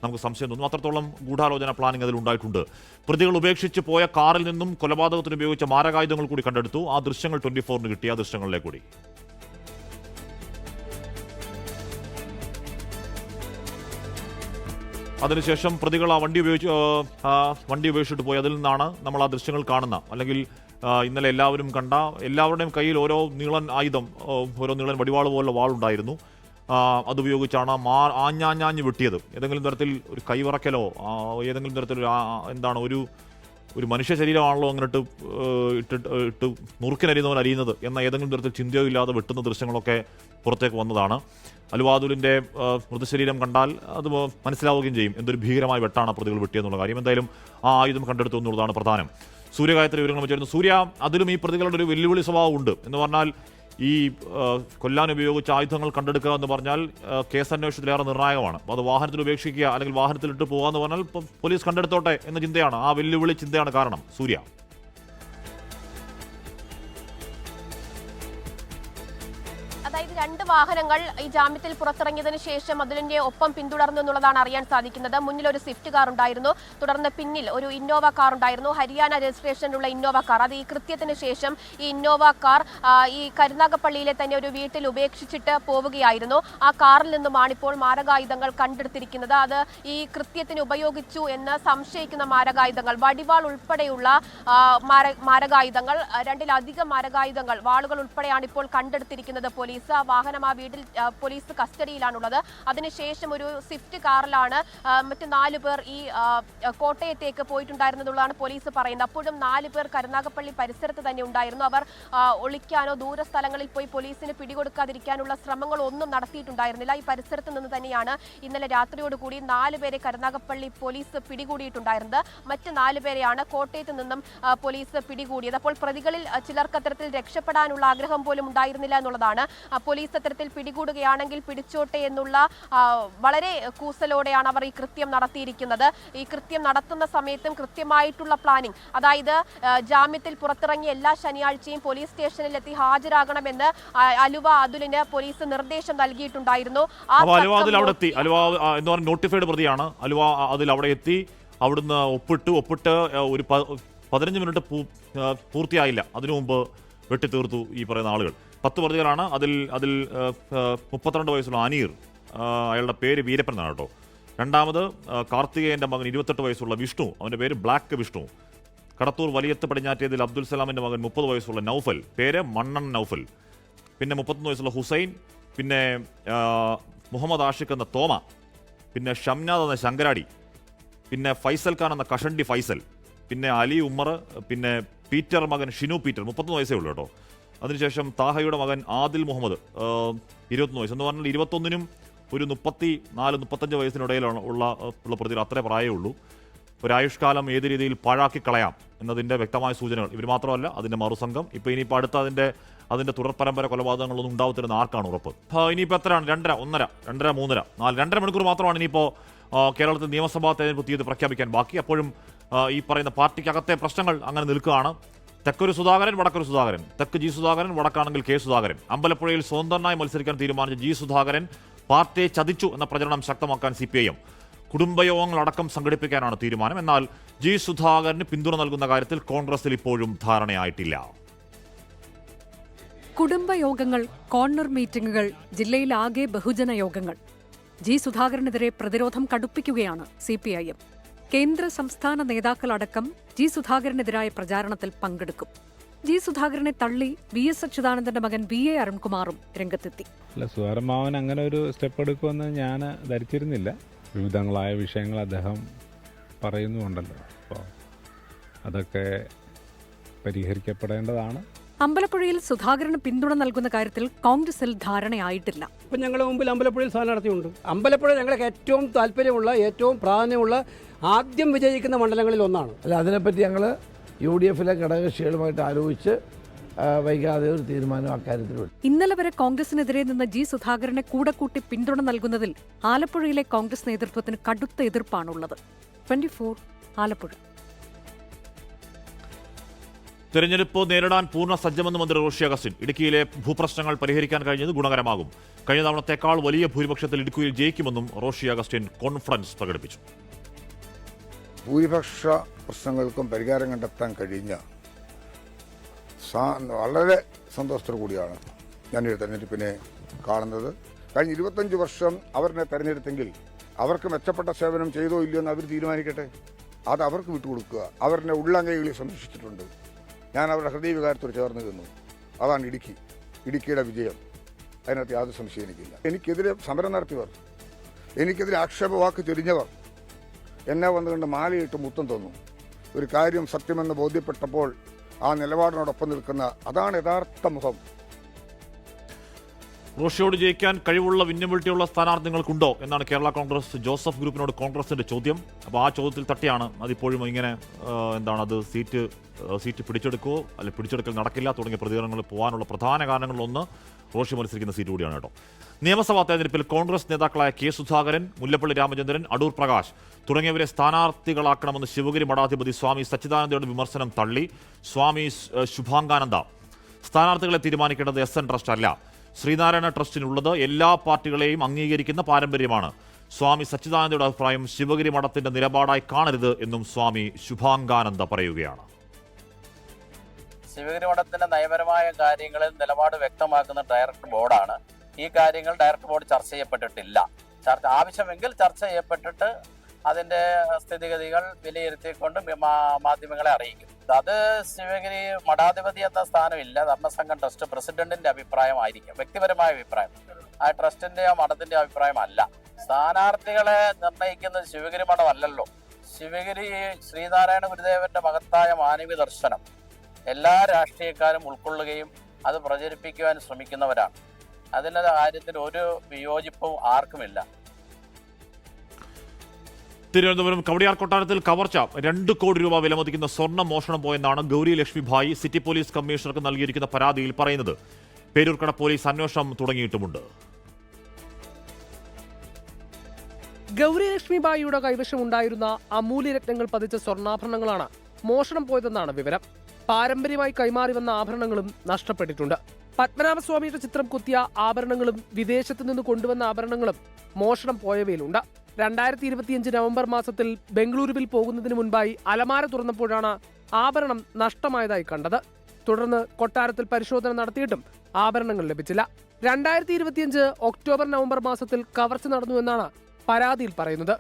നമുക്ക് സംശയം തോന്നും. അത്രത്തോളം ഗൂഢാലോചന പ്ലാനിംഗ് അതിൽ ഉണ്ടായിട്ടുണ്ട്. പ്രതികൾ ഉപേക്ഷിച്ച് പോയ കാറിൽ നിന്നും കൊലപാതകത്തിന് ഉപയോഗിച്ച മാരകായുധങ്ങൾ കൂടി കണ്ടെടുത്തു. ആ ദൃശ്യങ്ങൾ 24-ന് കിട്ടി. ആ ദൃശ്യങ്ങളിലേക്ക് കൂടി അതിനുശേഷം പ്രതികൾ ആ വണ്ടി ഉപേക്ഷിച്ചിട്ട് പോയി. അതിൽ നിന്നാണ് നമ്മൾ ആ ദൃശ്യങ്ങൾ കാണുന്ന, അല്ലെങ്കിൽ ഇന്നലെ എല്ലാവരും കണ്ട, എല്ലാവരുടെയും കയ്യിൽ ഓരോ നീളൻ ആയുധം, ഓരോ നീളൻ വടിവാൾ പോലുള്ള വാളുണ്ടായിരുന്നു. അതുപയോഗിച്ചാണ് ആഞ്ഞാഞ്ഞാഞ്ഞ് വെട്ടിയത്. ഏതെങ്കിലും തരത്തിൽ ഒരു കൈവറക്കലോ ഏതെങ്കിലും തരത്തിൽ എന്താണ് ഒരു മനുഷ്യ ശരീരമാണല്ലോ അങ്ങോട്ട് ഇട്ട് നുറുക്കിനരിയുന്നവൻ അരിയുന്നത് എന്ന ഏതെങ്കിലും തരത്തിൽ ചിന്തയോ ഇല്ലാതെ വെട്ടുന്ന ദൃശ്യങ്ങളൊക്കെ പുറത്തേക്ക് വന്നതാണ്. അലുവാദുലിൻ്റെ മൃതശരീരം കണ്ടാൽ അത് മനസ്സിലാവുകയും ചെയ്യും എന്തൊരു ഭീകരമായ വെട്ടാണ് പ്രതികൾ വെട്ടിയെന്നുള്ള കാര്യം. എന്തായാലും ആ ആയുധം കണ്ടെടുത്തു എന്നുള്ളതാണ് പ്രധാനം. സൂര്യഗായത്രി വിവരങ്ങൾ വെച്ചിരുന്നു. സൂര്യ, അതിലും ഈ പ്രതികളുടെ ഒരു വെല്ലുവിളി സ്വഭാവം ഉണ്ട് എന്ന് പറഞ്ഞാൽ ഈ കൊല്ലാൻ ഉപയോഗിച്ച ആയുധങ്ങൾ കണ്ടെടുക്കുക എന്ന് പറഞ്ഞാൽ കേസന്വേഷണത്തിലേറെ നിർണായകമാണ്. അത് വാഹനത്തിൽ ഉപേക്ഷിക്കുക അല്ലെങ്കിൽ വാഹനത്തിലിട്ട് പോകുക എന്ന് പറഞ്ഞാൽ പോലീസ് കണ്ടെടുത്തോട്ടെ എന്ന ചിന്തയാണ്, ആ വെല്ലുവിളി ചിന്തയാണ് കാരണം. സൂര്യ, അതായത് 2 വാഹനങ്ങൾ ഈ ജാമ്യത്തിൽ പുറത്തിറങ്ങിയതിനു ശേഷം അതിലിന്റെ ഒപ്പം പിന്തുടർന്നു എന്നുള്ളതാണ് അറിയാൻ സാധിക്കുന്നത്. മുന്നിൽ ഒരു സ്വിഫ്റ്റ് കാർ ഉണ്ടായിരുന്നു, തുടർന്ന് പിന്നിൽ ഒരു ഇന്നോവ കാർ ഉണ്ടായിരുന്നു, ഹരിയാന രജിസ്ട്രേഷനിലുള്ള ഇന്നോവ കാർ. അത് ഈ കൃത്യത്തിന് ശേഷം ഈ ഇന്നോവ കാർ ഈ കരുനാഗപ്പള്ളിയിലെ തന്നെ ഒരു വീട്ടിൽ ഉപേക്ഷിച്ചിട്ട് പോവുകയായിരുന്നു. ആ കാറിൽ നിന്നുമാണ് ഇപ്പോൾ മാരകായുധങ്ങൾ കണ്ടെടുത്തിരിക്കുന്നത്. അത് ഈ കൃത്യത്തിന് ഉപയോഗിച്ചു എന്ന് സംശയിക്കുന്ന മാരകായുധങ്ങൾ, വടിവാൾ ഉൾപ്പെടെയുള്ള മാരകായുധങ്ങൾ, 2-ലധികം മാരകായുധങ്ങൾ, വാളുകൾ ഉൾപ്പെടെയാണ് ഇപ്പോൾ കണ്ടെടുത്തിരിക്കുന്നത് പോലീസ്. വാഹനം ആ വീട്ടിൽ പോലീസ് കസ്റ്റഡിയിലാണുള്ളത്. അതിനുശേഷം ഒരു സ്വിഫ്റ്റ് കാറിലാണ് മറ്റ് 4 പേർ ഈ കോട്ടയത്തേക്ക് പോയിട്ടുണ്ടായിരുന്നതുള്ളതാണ് പോലീസ് പറയുന്നത്. അപ്പോഴും 4 പേർ കരുനാഗപ്പള്ളി പരിസരത്ത് തന്നെ ഉണ്ടായിരുന്നു. അവർ ഒളിക്കാനോ ദൂര സ്ഥലങ്ങളിൽ പോയി പോലീസിന് പിടികൊടുക്കാതിരിക്കാനുള്ള ശ്രമങ്ങളൊന്നും നടത്തിയിട്ടുണ്ടായിരുന്നില്ല. ഈ പരിസരത്ത് നിന്ന് തന്നെയാണ് ഇന്നലെ രാത്രിയോടുകൂടി 4 പേരെ കരുനാഗപ്പള്ളി പോലീസ് പിടികൂടിയിട്ടുണ്ടായിരുന്നത്. മറ്റ് 4 പേരെയാണ് കോട്ടയത്ത് നിന്നും പോലീസ് പിടികൂടിയത്. അപ്പോൾ പ്രതികളിൽ ചിലർക്ക് അത്തരത്തിൽ രക്ഷപ്പെടാനുള്ള ആഗ്രഹം പോലും ഉണ്ടായിരുന്നില്ല എന്നുള്ളതാണ്. പോലീസ് അത്തരത്തിൽ പിടികൂടുകയാണെങ്കിൽ പിടിച്ചോട്ടെ എന്നുള്ള വളരെ കൂസലോടെയാണ് അവർ ഈ കൃത്യം നടത്തിയിരിക്കുന്നത്. ഈ കൃത്യം നടത്തുന്ന സമയത്തും കൃത്യമായിട്ടുള്ള പ്ലാനിംഗ്, അതായത് ജാമ്യത്തിൽ പുറത്തിറങ്ങിയ എല്ലാ ശനിയാഴ്ചയും പോലീസ് സ്റ്റേഷനിൽ എത്തി ഹാജരാകണമെന്ന് അലുവ അതുലിന് പോലീസ് നിർദ്ദേശം നൽകിയിട്ടുണ്ടായിരുന്നു. നോട്ടിഫൈഡ് പ്രതിയാണ് അലുവ അതിൽ അവിടെ എത്തി. അവിടുന്ന് ഒപ്പിട്ട് ഒരു 15 മിനിറ്റ് പൂർത്തിയായില്ല, അതിനു മുമ്പ് വെട്ടിത്തീർത്തു ഈ പറയുന്ന ആളുകൾ. 10 പ്രതികളാണ്. അതിൽ 32 വയസ്സുള്ള അനീർ, അയാളുടെ പേര് വീരപ്പൻ എന്നാണ് കേട്ടോ. രണ്ടാമത് കാർത്തികേയൻ്റെ മകൻ 28 വയസ്സുള്ള വിഷ്ണു, അവൻ്റെ പേര് ബ്ലാക്ക് വിഷ്ണു. കടത്തൂർ വലിയത്ത് പടിഞ്ഞാറ്റേതിൽ അബ്ദുൽ സലാമിൻ്റെ മകൻ 30 വയസ്സുള്ള നൗഫൽ, പേര് മണ്ണൻ നൗഫൽ. പിന്നെ 31 വയസ്സുള്ള ഹുസൈൻ, പിന്നെ മുഹമ്മദ് ആഷിഖ് എന്ന തോമ, പിന്നെ ഷംനാദ് എന്ന ശങ്കരാടി, പിന്നെ ഫൈസൽ ഖാൻ എന്ന കഷണ്ടി ഫൈസൽ, പിന്നെ അലി ഉമ്മർ, പിന്നെ പീറ്റർ മകൻ ഷിനു പീറ്റർ, 31 വയസ്സേ ഉള്ളൂ കേട്ടോ. അതിനുശേഷം താഹയുടെ മകൻ ആദിൽ മുഹമ്മദ്, 21 വയസ്സ്. എന്ന് പറഞ്ഞാൽ 21-നും ഒരു 34-35 വയസ്സിനിടയിലാണ് ഉള്ള പ്രതികൾ. അത്രേ പ്രായമേ ഉള്ളൂ. ഒരായുഷ്കാലം ഏത് രീതിയിൽ പാഴാക്കി കളയാം എന്നതിൻ്റെ വ്യക്തമായ സൂചനകൾ. ഇവർ മാത്രമല്ല, അതിൻ്റെ മറുസംഘം. ഇപ്പോൾ ഇനിയിപ്പോൾ അടുത്ത അതിൻ്റെ തുടർ പരമ്പര കൊലപാതകങ്ങളൊന്നും ഉണ്ടാവത്തില്ലെന്ന് ആർക്കാണ് ഉറപ്പ്? ഇനിയിപ്പോൾ എത്രയാണ്? 2.5, 1.5, 2.5, 3, 4, 2.5 മണിക്കൂർ മാത്രമാണ് ഇനിയിപ്പോൾ കേരളത്തിൽ നിയമസഭാ തെരഞ്ഞെടുപ്പ് തീയതി പ്രഖ്യാപിക്കാൻ ബാക്കി. അപ്പോഴും ഈ പറയുന്ന പാർട്ടിക്കകത്തെ പ്രശ്നങ്ങൾ അങ്ങനെ നിൽക്കുകയാണ്. തെക്കൊരു സുധാകരൻ, വടക്കൊരു സുധാകരൻ. തെക്ക് ജി സുധാകരൻ, വടക്കാണെങ്കിൽ കെ സുധാകരൻ. അമ്പലപ്പുഴയിൽ സ്വതന്ത്രനായി മത്സരിക്കാൻ തീരുമാനിച്ച ജി സുധാകരൻ പാർട്ടിയെ ചതിച്ചു എന്ന പ്രചരണം ശക്തമാക്കാൻ CPIM. കുടുംബയോഗങ്ങളടക്കം സംഘടിപ്പിക്കാനാണ് തീരുമാനം. എന്നാൽ ജി സുധാകരന് പിന്തുണ നൽകുന്ന കാര്യത്തിൽ കോൺഗ്രസിൽ ഇപ്പോഴും ധാരണയായിട്ടില്ല. കുടുംബയോഗങ്ങൾ, കോർണർ മീറ്റിംഗുകൾ, ജില്ലയിലാകെ ബഹുജന യോഗങ്ങൾ. ജി സുധാകരനെതിരെ പ്രതിരോധം കടുപ്പിക്കുകയാണ് CPIM. കേന്ദ്ര സംസ്ഥാന നേതാക്കളടക്കം ജി സുധാകരനെതിരായ പ്രചാരണത്തിൽ പങ്കെടുക്കും. ജി സുധാകരനെ തള്ളി VS അച്യുതാനന്ദന്റെ മകൻ VA അരുൺകുമാറും രംഗത്തെത്തി. അല്ല, സുധാരമാവൻ അങ്ങനെ ഒരു സ്റ്റെപ്പ് എടുക്കുമെന്ന് ഞാൻ ധരിച്ചിരുന്നില്ല. വിവിധങ്ങളായ വിഷയങ്ങൾ അദ്ദേഹം പറയുന്നുണ്ടല്ലോ, അപ്പോൾ അതൊക്കെ പരിഹരിക്കപ്പെടേണ്ടതാണ്. അമ്പലപ്പുഴയിൽ സുധാകരന് പിന്തുണ നൽകുന്ന കാര്യത്തിൽ കോൺഗ്രസിൽ ധാരണയായിട്ടില്ല. ഇപ്പം ഞങ്ങളുടെ മുമ്പിൽ അമ്പലപ്പുഴയിൽ സ്ഥാനാർത്ഥിയുണ്ട്. അമ്പലപ്പുഴ ഞങ്ങൾക്ക് ഏറ്റവും താല്പര്യമുള്ള, ഏറ്റവും പ്രാധാന്യമുള്ള, ആദ്യം വിജയിക്കുന്ന മണ്ഡലങ്ങളിൽ ഒന്നാണ്. അല്ല, അതിനെപ്പറ്റി ഞങ്ങൾ UDF-ലെ ഘടകകക്ഷികളുമായിട്ട് ആലോചിച്ച് വൈകാതെ ഒരു തീരുമാനം അക്കാര്യത്തിലുണ്ട്. ഇന്നലെ വരെ കോൺഗ്രസിനെതിരെ നിന്ന് ജി സുധാകരനെ കൂടെ കൂട്ടി പിന്തുണ നൽകുന്നതിൽ ആലപ്പുഴയിലെ കോൺഗ്രസ് നേതൃത്വത്തിന് കടുത്ത എതിർപ്പാണുള്ളത്. 24 ആലപ്പുഴ. തെരഞ്ഞെടുപ്പ് നേരിടാൻ പൂർണ്ണ സജ്ജമെന്ന് മന്ത്രി റോഷി അഗസ്റ്റിൻ. ഇടുക്കിയിലെ ഭൂപ്രശ്നങ്ങൾ പരിഹരിക്കാൻ കഴിഞ്ഞത് ഗുണകരമാകും. കഴിഞ്ഞ തവണത്തേക്കാൾ വലിയ ഭൂരിപക്ഷത്തിൽ ഇടുക്കിയിൽ ജയിക്കുമെന്നും റോഷി അഗസ്റ്റിൻ കോൺഫറൻസ് പ്രകടിപ്പിച്ചു. ഭൂരിപക്ഷ പ്രശ്നങ്ങൾക്കും പരിഹാരം കണ്ടെത്താൻ കഴിഞ്ഞ വളരെ സന്തോഷത്തോടു കൂടിയാണ് ഞാനൊരു തെരഞ്ഞെടുപ്പിനെ കാണുന്നത്. കഴിഞ്ഞ 25 വർഷം അവരെ തെരഞ്ഞെടുത്തെങ്കിൽ അവർക്ക് മെച്ചപ്പെട്ട സേവനം ചെയ്തോ ഇല്ലയോ എന്ന് അവർ തീരുമാനിക്കട്ടെ. അത് അവർക്ക് വിട്ടുകൊടുക്കുക. അവരുടെ ഉള്ളങ്കൈകളിൽ സംരക്ഷിച്ചിട്ടുണ്ട്. ഞാൻ അവരുടെ ഹൃദയവികാരത്തോട് ചേർന്ന് നിന്നു. അതാണ് ഇടുക്കിയുടെ വിജയം. അതിനകത്ത് യാതൊരു സംശയം എനിക്കില്ല. എനിക്കെതിരെ സമരം നടത്തിയവർ, എനിക്കെതിരെ ആക്ഷേപവാക്ക് ചൊരിഞ്ഞവർ എന്നെ വന്നുകൊണ്ട് മാലയിട്ട് മുത്തം തന്നു. ഒരു കാര്യം സത്യമെന്ന് ബോധ്യപ്പെട്ടപ്പോൾ ആ നിലപാടിനോടൊപ്പം നിൽക്കുന്ന, അതാണ് യഥാർത്ഥ മുഖം. റോഷിയോട് ജയിക്കാൻ കഴിവുള്ള വിന്നബിലിറ്റിയുള്ള സ്ഥാനാർത്ഥി നിങ്ങൾക്കുണ്ടോ എന്നാണ് കേരള കോൺഗ്രസ് ജോസഫ് ഗ്രൂപ്പിനോട് കോൺഗ്രസിന്റെ ചോദ്യം. അപ്പോൾ ആ ചോദ്യത്തിൽ തട്ടിയാണ് അതിപ്പോഴും ഇങ്ങനെ അത് സീറ്റ് പിടിച്ചെടുക്കുമോ അല്ലെ പിടിച്ചെടുക്കൽ നടക്കില്ല തുടങ്ങിയ പ്രതികരണങ്ങൾ പോകാനുള്ള പ്രധാന കാരണങ്ങളിലൊന്ന് റോഷി മത്സരിക്കുന്ന സീറ്റ് കൂടിയാണ് കേട്ടോ. നിയമസഭാ തെരഞ്ഞെടുപ്പിൽ കോൺഗ്രസ് നേതാക്കളായ കെ സുധാകരൻ, മുല്ലപ്പള്ളി രാമചന്ദ്രൻ, അടൂർ പ്രകാശ് തുടങ്ങിയവരെ സ്ഥാനാർത്ഥികളാക്കണമെന്ന് ശിവഗിരി മഠാധിപതി സ്വാമി സച്ചിദാനന്ദയുടെ വിമർശനം തള്ളി സ്വാമി ശുഭാംഗാനന്ദ. സ്ഥാനാർത്ഥികളെ തീരുമാനിക്കേണ്ടത് SN ട്രസ്റ്റ് അല്ല, ശ്രീനാരായണ ട്രസ്റ്റിനുള്ളത് എല്ലാ പാർട്ടികളെയും അംഗീകരിക്കുന്ന പാരമ്പര്യമാണ്. സ്വാമി സച്ചിദാനന്ദയുടെ അഭിപ്രായം ശിവഗിരി മഠത്തിന്റെ നിലപാടായി കാണരുത് എന്നും സ്വാമി ശുഭാംഗാനന്ദ പറയുകയാണ്. ശിവഗിരി മഠത്തിന്റെ നയപരമായ കാര്യങ്ങളിൽ നിലപാട് വ്യക്തമാക്കുന്ന ഡയറക്ടർ ബോർഡാണ്. ഈ കാര്യങ്ങൾ ഡയറക്ടർ ബോർഡ് ചർച്ച ചെയ്യപ്പെട്ടിട്ടില്ല. ആവശ്യമെങ്കിൽ ചർച്ച ചെയ്യപ്പെട്ടിട്ട് അതിന്റെ സ്ഥിതിഗതികൾ വിലയിരുത്തിക്കൊണ്ട് മാധ്യമങ്ങളെ അറിയിക്കും. അത് ശിവഗിരി മഠാധിപതി എന്ന സ്ഥാനമില്ല, ധർമ്മസംഘം ട്രസ്റ്റ് പ്രസിഡന്റിന്റെ അഭിപ്രായമായിരിക്കും, വ്യക്തിപരമായ അഭിപ്രായം. ആ ട്രസ്റ്റിന്റെയോ മഠത്തിന്റെ അഭിപ്രായമല്ല. സ്ഥാനാർത്ഥികളെ നിർണയിക്കുന്നത് ശിവഗിരി മഠം അല്ലല്ലോ. ശിവഗിരി ശ്രീനാരായണ ഗുരുദേവന്റെ മഹത്തായ മാനവീയ ദർശനം എല്ലാ രാഷ്ട്രീയക്കാരും ഉൾക്കൊള്ളുകയും അത് പ്രചരിപ്പിക്കുവാൻ ശ്രമിക്കുന്നവരാണ്. അതിൻ്റെ കാര്യത്തിൽ ഒരു വിയോജിപ്പും ആർക്കുമില്ല. തിരുവനന്തപുരം കവടിയാർ കൊട്ടാരത്തിൽ കവർച്ച. 2 കോടി രൂപ വിലമതിക്കുന്ന സ്വർണ്ണം മോഷണം പോയെന്നാണ് ഗൗരി ലക്ഷ്മി ഭായി സിറ്റി പോലീസ് കമ്മീഷണർക്ക് നൽകിയിരിക്കുന്ന പരാതിയിൽ പറയുന്നത്. പേരൂർക്കട പോലീസ് അന്വേഷണം തുടങ്ങിയിട്ടുമുണ്ട്. ഗൗരി ലക്ഷ്മി ഭായിയുടെ കൈവശമുണ്ടായിരുന്ന അമൂല്യരത്നങ്ങൾ പതിച്ച സ്വർണ്ണാഭരണങ്ങളാണ് മോഷണം പോയതെന്നാണ് വിവരം. പാരമ്പര്യമായി കൈമാറി വന്ന ആഭരണങ്ങളും നഷ്ടപ്പെട്ടിട്ടുണ്ട്. പത്മനാഭസ്വാമിയുടെ ചിത്രം കുത്തിയ ആഭരണങ്ങളും വിദേശത്ത് നിന്ന് കൊണ്ടുവന്ന ആഭരണങ്ങളും മോഷണം പോയവയിലുണ്ട്. 2025 നവംബർ മാസത്തിൽ ബംഗളൂരുവിൽ പോകുന്നതിന് മുൻപായി അലമാര തുറന്നപ്പോഴാണ് ആഭരണം നഷ്ടമായതായി കണ്ടത്. തുടർന്ന് കൊട്ടാരത്തിൽ പരിശോധന നടത്തിയിട്ടും ആഭരണങ്ങൾ ലഭിച്ചില്ല. 2025 ഒക്ടോബർ നവംബർ മാസത്തിൽ കവർച്ച നടന്നുവെന്നാണ് പരാതിയിൽ പറയുന്നത്.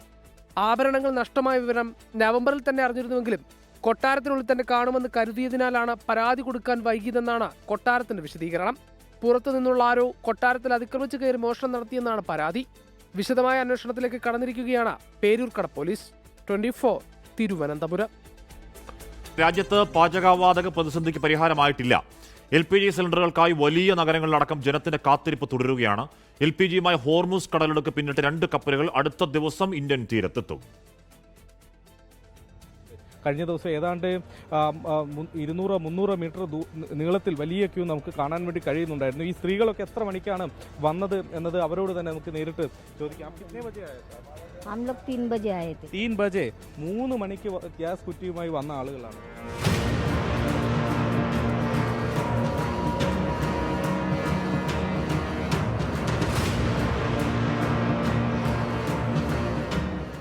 ആഭരണങ്ങൾ നഷ്ടമായ വിവരം നവംബറിൽ തന്നെ അറിഞ്ഞിരുന്നുവെങ്കിലും കൊട്ടാരത്തിനുള്ളിൽ തന്നെ കാണുമെന്ന് കരുതിയതിനാലാണ് പരാതി കൊടുക്കാൻ വൈകിയതെന്നാണ് കൊട്ടാരത്തിന്റെ വിശദീകരണം. പുറത്തു നിന്നുള്ള ആരോ കൊട്ടാരത്തിൽ അതിക്രമിച്ചു കയറി മോഷണം നടത്തിയെന്നാണ് പരാതി. വിശദമായ അന്വേഷണത്തിലേക്ക് കടന്നിരിക്കുകയാണ് പേരൂർക്കട പോലീസ്. 24 തിരുവനന്തപുരം. രാജ്യത്ത് പാചകവാതക പ്രതിസന്ധിക്ക് പരിഹാരമായിട്ടില്ല. LPG സിലിണ്ടറുകൾക്കായി വലിയ നഗരങ്ങളിലടക്കം ജനത്തിന്റെ കാത്തിരിപ്പ് തുടരുകയാണ്. LPGയുമായി ഹോർമുസ് കടലിടുക്ക് പിന്നിട്ട് 2 കപ്പലുകൾ അടുത്ത ദിവസം ഇന്ത്യൻ തീരത്തെത്തും. കഴിഞ്ഞ ദിവസം ഏതാണ്ട് 200-300 മീറ്റർ നീളത്തിൽ വലിയ ക്യൂ നമുക്ക് കാണാൻ വേണ്ടി കഴിയുന്നുണ്ടായിരുന്നു. ഈ സ്ത്രീകളൊക്കെ എത്ര മണിക്കാണ് വന്നത് എന്നത് അവരോട് തന്നെ നമുക്ക് നേരിട്ട് ചോദിക്കാം. हम लोग 3 बजे आए थे. 3 बजे 3 മണിക്ക് ഗ്യാസ് കുറ്റിയുമായി വന്ന ആളുകളാണ്.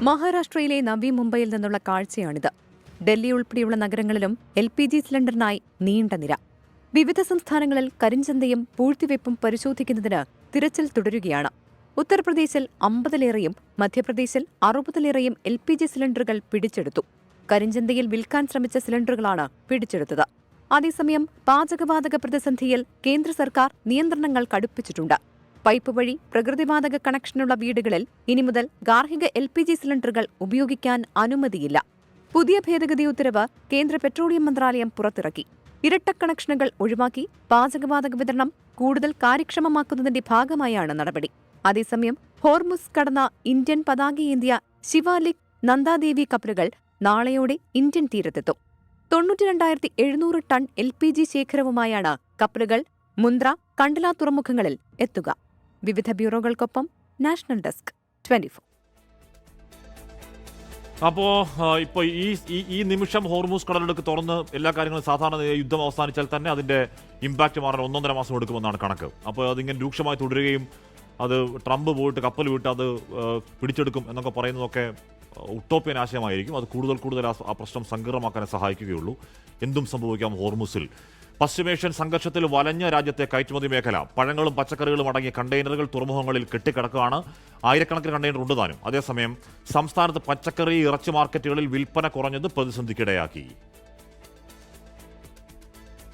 മഹാരാഷ്ട്രയിലെ നവി മുംബൈയിൽ നിന്നുള്ള കാഴ്ചയാണിത്. ഡൽഹി ഉൾപ്പെടെയുള്ള നഗരങ്ങളിലും LPG സിലിണ്ടറിനായി നീണ്ട നിര. വിവിധ സംസ്ഥാനങ്ങളിൽ കരിഞ്ചന്തയും പൂഴ്ത്തിവയ്പും പരിശോധിക്കുന്നതിന് തിരച്ചിൽ തുടരുകയാണ്. ഉത്തർപ്രദേശിൽ 50-ലേറെയും മധ്യപ്രദേശിൽ 60-ലേറെയും LPG സിലിണ്ടറുകൾ പിടിച്ചെടുത്തു. കരിഞ്ചന്തയിൽ വിൽക്കാൻ ശ്രമിച്ച സിലിണ്ടറുകളാണ് പിടിച്ചെടുത്തത്. അതേസമയം പാചകവാതക പ്രതിസന്ധിയിൽ കേന്ദ്ര സർക്കാർ നിയന്ത്രണങ്ങൾ കടുപ്പിച്ചിട്ടുണ്ട്. പൈപ്പ് വഴി പ്രകൃതിവാതക കണക്ഷനുള്ള വീടുകളിൽ ഇനി മുതൽ ഗാർഹിക LPG സിലിണ്ടറുകൾ ഉപയോഗിക്കാൻ അനുമതിയില്ല. പുതിയ ഭേദഗതി ഉത്തരവ് കേന്ദ്ര പെട്രോളിയം മന്ത്രാലയം പുറത്തിറക്കി. ഇരട്ട കണക്ഷനുകൾ ഒഴിവാക്കി പാചകവാതക വിതരണം കൂടുതൽ കാര്യക്ഷമമാക്കുന്നതിന്റെ ഭാഗമായാണ് നടപടി. അതേസമയം ഹോർമുസ് കടന്ന ഇന്ത്യൻ പതാകയേന്തിയ ശിവാലിക്, നന്ദാദേവി കപ്പലുകൾ നാളെയോടെ ഇന്ത്യൻ തീരത്തെത്തും. 92,700 ടൺ LPG ശേഖരവുമായാണ് കപ്പലുകൾ മുന്ദ്ര, കണ്ടല തുറമുഖങ്ങളിൽ എത്തുക. വിവിധ ബ്യൂറോകൾക്കൊപ്പം നാഷണൽ ഡെസ്ക് 24. അപ്പോൾ ഇപ്പോൾ ഈ നിമിഷം ഹോർമൂസ് കടലിടുക്ക് തുറന്ന് എല്ലാ കാര്യങ്ങളും സാധാരണ യുദ്ധം അവസാനിച്ചാൽ തന്നെ അതിൻ്റെ ഇമ്പാക്റ്റ് മാറാൻ 1.5 മാസം എടുക്കുമെന്നാണ് കണക്ക്. അപ്പോൾ അതിങ്ങനെ രൂക്ഷമായി തുടരുകയും അത് ട്രംപ് പോയിട്ട് കപ്പൽ വിട്ട് അത് പിടിച്ചെടുക്കും എന്നൊക്കെ പറയുന്നതൊക്കെ ഉട്ടോപ്യൻ ആശയമായിരിക്കും. അത് കൂടുതൽ ആ പ്രശ്നം സങ്കീർണമാക്കാനേ സഹായിക്കുകയുള്ളൂ. എന്തും സംഭവിക്കാം ഹോർമുസിൽ. പശ്ചിമേഷ്യൻ സംഘർഷത്തിൽ വലഞ്ഞ രാജ്യത്തെ കയറ്റുമതി മേഖല. പഴങ്ങളും പച്ചക്കറികളും അടങ്ങിയ കണ്ടെയ്നറുകൾ തുറമുഖങ്ങളിൽ കെട്ടിക്കിടക്കുകയാണ്. ആയിരക്കണക്കിന് കണ്ടെയ്നർ ഉണ്ട് താനും. അതേസമയം സംസ്ഥാനത്ത് പച്ചക്കറി, ഇറച്ചി മാർക്കറ്റുകളിൽ വിൽപ്പന കുറഞ്ഞത് പ്രതിസന്ധിക്കിടയാക്കി.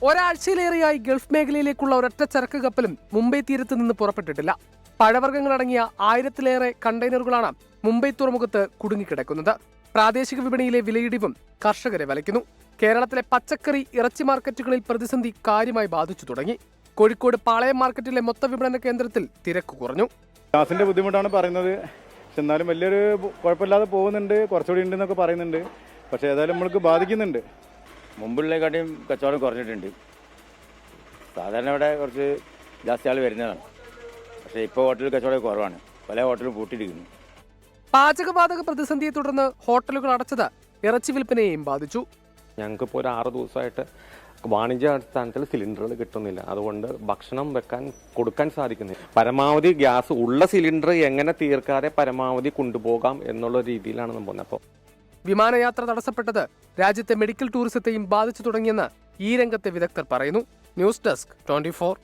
ഒരാഴ്ചയിലേറെയായി ഗൾഫ് മേഖലയിലേക്കുള്ള ഒരൊറ്റ ചരക്ക് കപ്പലും മുംബൈ തീരത്ത് നിന്ന് പുറപ്പെട്ടിട്ടില്ല. പഴവർഗ്ഗങ്ങളടങ്ങിയ 1000-ലേറെ കണ്ടെയ്നറുകളാണ് മുംബൈ തുറമുഖത്ത് കുടുങ്ങിക്കിടക്കുന്നത്. പ്രാദേശിക വിപണിയിലെ വിലയിടിവും കർഷകരെ വലയ്ക്കുന്നു. കേരളത്തിലെ പച്ചക്കറി, ഇറച്ചി മാർക്കറ്റുകളിൽ പ്രതിസന്ധി കാര്യമായി ബാധിച്ചു തുടങ്ങി. കോഴിക്കോട് പാളയം മാർക്കറ്റിലെ മൊത്ത വിപണന കേന്ദ്രത്തിൽ തിരക്ക് കുറഞ്ഞു. ഗ്യാസിന്റെ ബുദ്ധിമുട്ടാണ് പറയുന്നത്. പക്ഷെ എന്നാലും വലിയൊരു കുഴപ്പമില്ലാതെ പോകുന്നുണ്ട്. കുറച്ചുകൂടി ഉണ്ടെന്നൊക്കെ പറയുന്നുണ്ട്. പക്ഷെ ഏതായാലും നമ്മൾക്ക് ബാധിക്കുന്നുണ്ട്. മുമ്പുള്ളതിനെക്കാട്ടിയും കച്ചവടം കുറഞ്ഞിട്ടുണ്ട്. സാധാരണ ഇവിടെ കുറച്ച് ജാസ്തി ആൾ വരുന്നതാണ്. പക്ഷേ ഇപ്പോൾ ഹോട്ടലിൽ കച്ചവടം കുറവാണ്. പല ഹോട്ടലും പൂട്ടിയിരിക്കുന്നു. പാചകവാതക പ്രതിസന്ധിയെ തുടർന്ന് ഹോട്ടലുകൾ അടച്ചത് ഇറച്ചി വിൽപ്പനയെയും ബാധിച്ചു. ഞങ്ങൾക്കിപ്പോൾ ഒരു 6 ദിവസമായിട്ട് വാണിജ്യാടിസ്ഥാനത്തിൽ സിലിണ്ടറുകൾ കിട്ടുന്നില്ല. അതുകൊണ്ട് ഭക്ഷണം കൊടുക്കാൻ സാധിക്കുന്നില്ല. പരമാവധി ഗ്യാസ് ഉള്ള സിലിണ്ടർ എങ്ങനെ തീർക്കാതെ പരമാവധി കൊണ്ടുപോകാം എന്നുള്ള രീതിയിലാണ് നമ്മൾ പോകുന്നത്. അപ്പോൾ വിമാനയാത്ര തടസ്സപ്പെട്ടത് രാജ്യത്തെ മെഡിക്കൽ ടൂറിസത്തെയും ബാധിച്ചു തുടങ്ങിയെന്ന് ഈ രംഗത്തെ വിദഗ്ധർ പറയുന്നു. News desk 24.